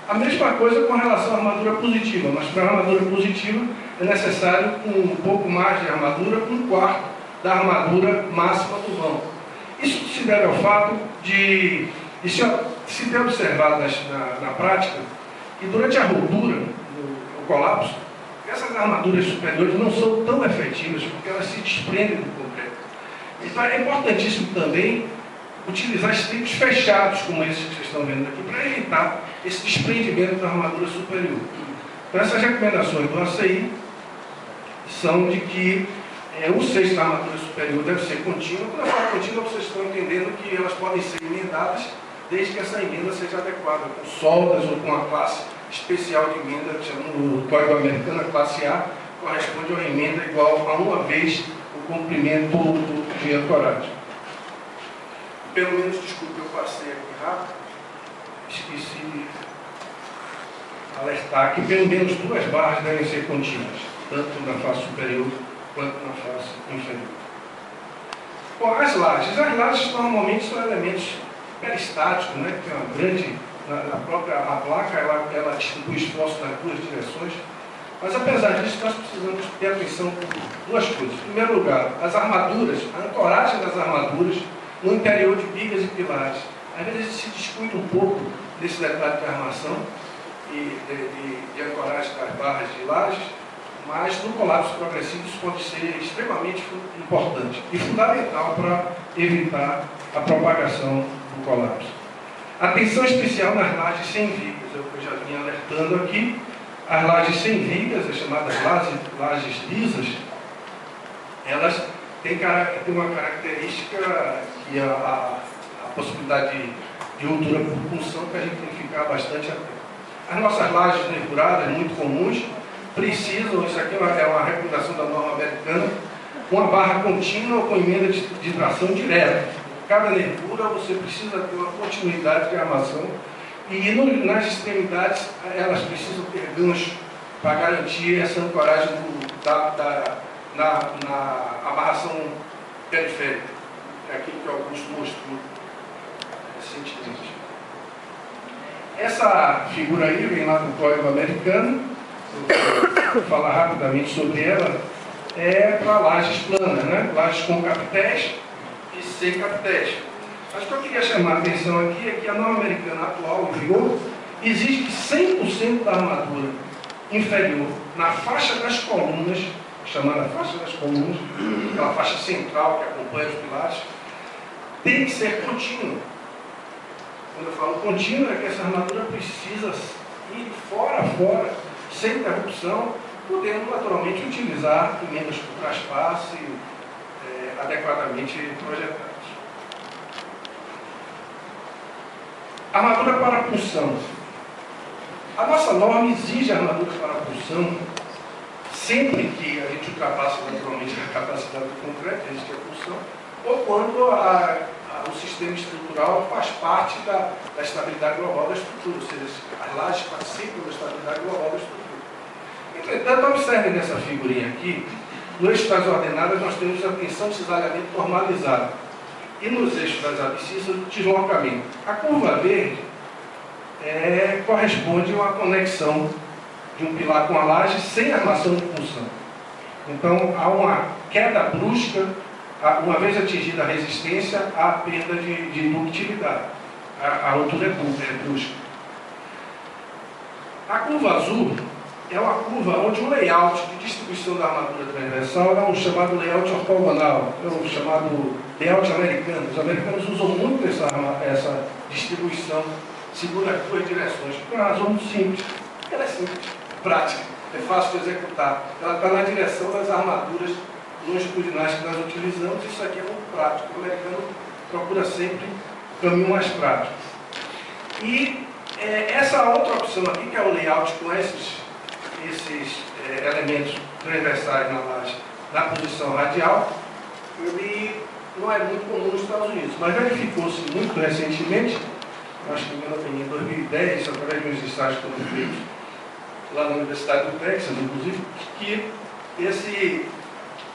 A mesma coisa com relação à armadura positiva, mas para a armadura positiva é necessário um pouco mais de armadura, 1/4 da armadura máxima do vão. Isso se deve ao fato de se ter observado na prática que durante a ruptura, o colapso, essas armaduras superiores não são tão efetivas porque elas se desprendem do concreto. Então é importantíssimo também utilizar estribos fechados, como esses que vocês estão vendo aqui, para evitar esse desprendimento da armadura superior. Então essas recomendações do ACI são de que o sexto da armadura superior deve ser contínua. Quando eu falo contínua, vocês estão entendendo que elas podem ser emendadas desde que essa emenda seja adequada, com soldas ou com a classe especial de emenda, que chama no Código Americano, a classe A, corresponde a uma emenda igual a uma vez o comprimento de ancoragem. Pelo menos, desculpe, eu passei aqui rápido, esqueci de alertar que pelo menos 2 barras devem ser contínuas, tanto na face superior quanto na face inferior. Bom, as lajes normalmente são elementos peristáticos, né, que é uma grande, na própria a placa, ela distribui esforço nas 2 direções, mas apesar disso nós precisamos ter atenção por 2 coisas. Em primeiro lugar, as armaduras, a ancoragem das armaduras no interior de bigas e pilares. Às vezes se descuida um pouco desse detalhe de armação e de ancoragem das barras de lajes, mas no colapso progressivo isso pode ser extremamente importante e fundamental para evitar a propagação do colapso. Atenção especial nas lajes sem vigas, eu já vinha alertando aqui. As lajes sem vigas, as chamadas lajes lisas, elas têm uma característica que a possibilidade de ruptura por punção que a gente tem que ficar bastante atento. As nossas lajes nervuradas, muito comuns, precisam, isso aqui é uma recomendação da norma americana, uma barra contínua com emenda de tração direta. Cada nervura você precisa ter uma continuidade de armação e nas extremidades elas precisam ter gancho para garantir essa ancoragem na amarração periférica, é aquilo que Augusto mostrou recentemente. Essa figura aí vem lá do Código Americano, eu vou falar rapidamente sobre ela, é para lajes planas, né? Lajes com capitéis e sem capitéis. Mas o que eu queria chamar a atenção aqui é que a norma americana atual, em vigor, exige que 100% da armadura inferior na faixa das colunas, chamada faixa das colunas, aquela faixa central que acompanha os pilares, tem que ser contínua. Quando eu falo contínua, é que essa armadura precisa ir de fora a fora, sem interrupção, podendo naturalmente utilizar emendas por traspasse adequadamente projetadas. Armadura para punção. A nossa norma exige armadura para punção sempre que a gente ultrapassa naturalmente a capacidade do concreto, existe a punção, ou quando o sistema estrutural faz parte da estabilidade global da estrutura, ou seja, as lajes participam da estabilidade global da estrutura. Entretanto, observem nessa figurinha aqui, no eixo das ordenadas nós temos a tensão de cisalhamento normalizada e nos eixos das abscissas o deslocamento. A curva verde corresponde a uma conexão de um pilar com a laje sem armação de punção. Então há uma queda brusca, uma vez atingida a resistência, há perda de ductilidade. A altura é brusca. A curva azul é uma curva onde o layout de distribuição da armadura transversal é um chamado layout ortogonal, é um chamado layout americano. Os americanos usam muito essa distribuição segundo as 2 direções, por uma razão muito simples. Ela é simples, prática, é fácil de executar. Ela está na direção das armaduras longitudinais que nós utilizamos. Isso aqui é muito prático. O americano procura sempre o caminho mais prático. E essa outra opção aqui, que é o layout com esses elementos transversais na laje, na posição radial, ele não é muito comum nos Estados Unidos, mas verificou-se muito recentemente, acho que em 2010, através de uns ensaios que foram feitos lá na Universidade do Texas, inclusive, que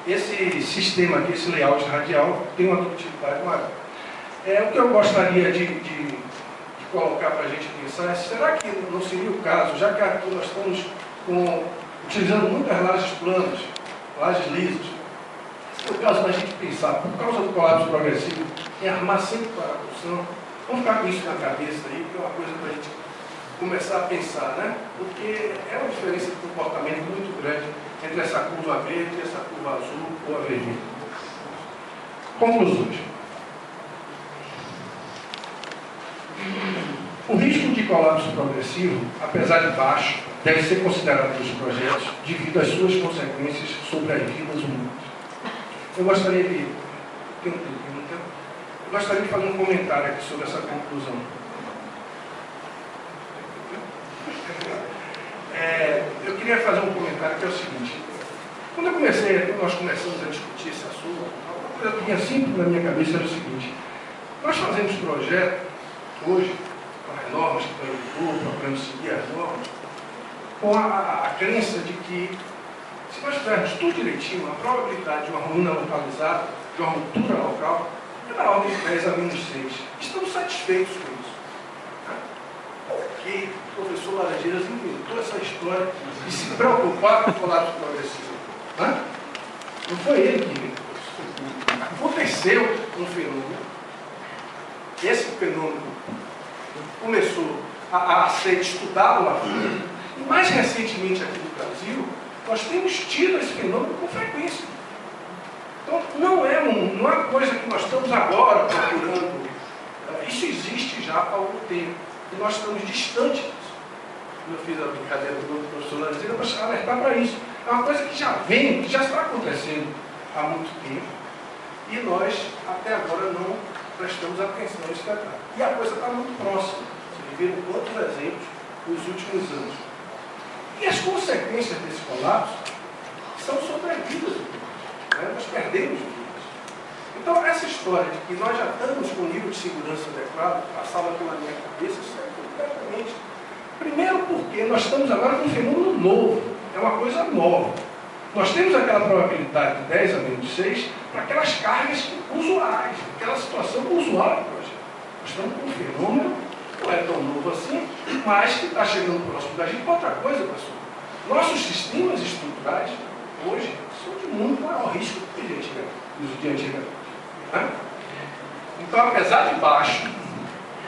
esse sistema aqui, esse layout radial, tem uma ductilidade maior. O que eu gostaria de colocar para a gente pensar é, será que não seria o caso, já que aqui nós estamos utilizando muitas lajes planas, lajes lisas, é o caso da gente pensar, por causa do colapso progressivo, em armar sempre para a construção. Vamos ficar com isso na cabeça aí, que é uma coisa para a gente começar a pensar, né? Porque é uma diferença de comportamento muito grande entre essa curva verde e essa curva azul ou a vermelha. Conclusões. O risco de colapso progressivo, apesar de baixo, deve ser considerado nos projetos devido às suas consequências sobre as vidas humanas. Eu gostaria de fazer um comentário aqui sobre essa conclusão. Eu queria fazer um comentário que é o seguinte. Quando nós começamos a discutir esse assunto, uma coisa que vinha sempre na minha cabeça era o seguinte: nós fazemos projeto hoje, com as normas que estão em vigor, procuramos seguir as normas, com a crença de que, se nós tivermos tudo direitinho, a probabilidade de uma ruína localizada, de uma ruptura local, é da ordem de 10 a menos 6. Estamos satisfeitos com isso. Porque o professor Laranjeiras inventou essa história de se preocupar com o colapso progressivo. Não foi ele que inventou isso. Aconteceu um fenômeno. Esse fenômeno começou a ser estudado lá fora. E mais recentemente aqui no Brasil, nós temos tido esse fenômeno com frequência. Então, não é uma coisa que nós estamos agora procurando. Isso existe já há algum tempo. E nós estamos distantes disso. Eu fiz a brincadeira do professor Laranjeira para alertar para isso. É uma coisa que já vem, que já está acontecendo há muito tempo. E nós, até agora, não prestamos atenção a esse detalhe. E a coisa está muito próxima. Vocês viram quantos exemplos nos últimos anos. E as consequências desse colapso são sobre as vidas humanas. Nós perdemos vidas. Então, essa história de que nós já estamos com um nível de segurança adequado, passava pela minha cabeça, isso é completamente. Primeiro porque nós estamos agora com um fenômeno novo, é uma coisa nova. Nós temos aquela probabilidade de 10 a menos 6 para aquelas cargas usuais, aquela situação usual do projeto. Nós estamos com um fenômeno, não é tão novo assim, mas que está chegando próximo da gente. Outra coisa, pessoal, nossos sistemas estruturais, hoje, são de muito maior risco do que de antigamente. Então, apesar de baixo,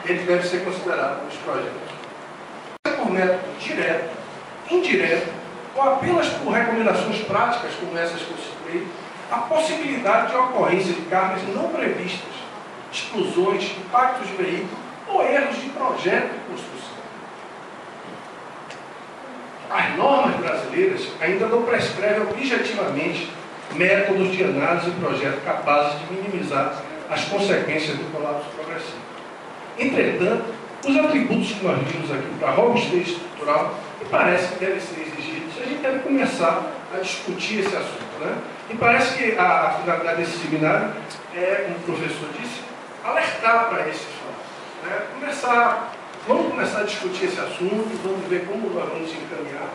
ele deve ser considerado nos projetos. Por método direto, indireto, ou apenas por recomendações práticas como essas que eu citei, a possibilidade de ocorrência de cargas não previstas, explosões, impactos de veículo ou erros de projeto e construção. As normas brasileiras ainda não prescrevem objetivamente métodos de análise e projeto capazes de minimizar as consequências do colapso progressivo. Entretanto, os atributos que nós vimos aqui para a robustez estrutural me parece que devem ser exigidos. A gente deve começar a discutir esse assunto. Né? E parece que a finalidade desse seminário é, como o professor disse, alertar para esses fatos. Né? Vamos começar a discutir esse assunto, vamos ver como nós vamos encaminhar,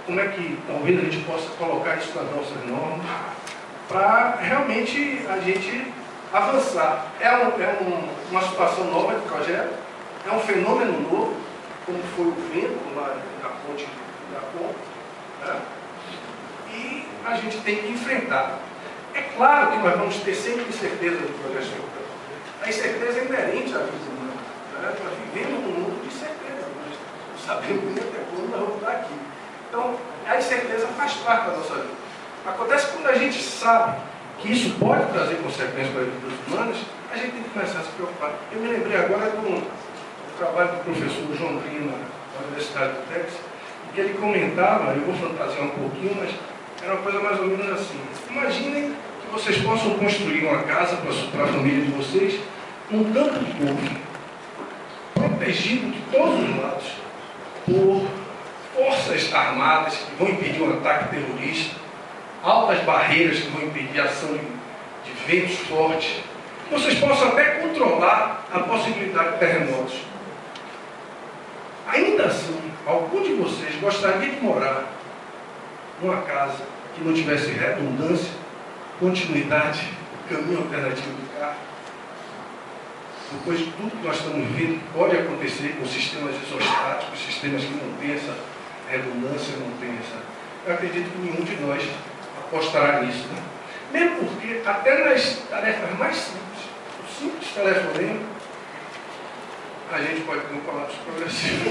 como é que talvez a gente possa colocar isso nas nossas normas, para realmente a gente avançar. É uma situação nova de projeto, é um fenômeno novo, como foi o vento lá na ponte da ponte, né? E a gente tem que enfrentar. É claro que nós vamos ter sempre incerteza do progresso econômico. A incerteza é inerente à vida humana. Né? Nós vivemos num mundo de incerteza, nós não sabemos nem até quando nós vamos estar aqui. Então, a incerteza faz parte da nossa vida. Acontece que quando a gente sabe que isso pode trazer consequências para as vidas humanas, a gente tem que começar a se preocupar. Eu me lembrei agora do trabalho do professor João Green na Universidade do Texas, que ele comentava, eu vou fantasiar um pouquinho, mas era uma coisa mais ou menos assim. Imaginem que vocês possam construir uma casa para a família de vocês, num campo de golfe, protegido de todos os lados, por forças armadas que vão impedir um ataque terrorista, altas barreiras que vão impedir a ação de ventos fortes, que vocês possam até controlar a possibilidade de terremotos. Ainda assim, algum de vocês gostaria de morar numa casa que não tivesse redundância, continuidade, caminho alternativo do carro. Depois de tudo que nós estamos vendo que pode acontecer com sistemas isostáticos, sistemas que não têm essa redundância, não tem essa... Eu acredito que nenhum de nós apostará nisso, né? Mesmo porque, até nas tarefas mais simples, o simples telefonema, a gente pode ter um colapso progressivo.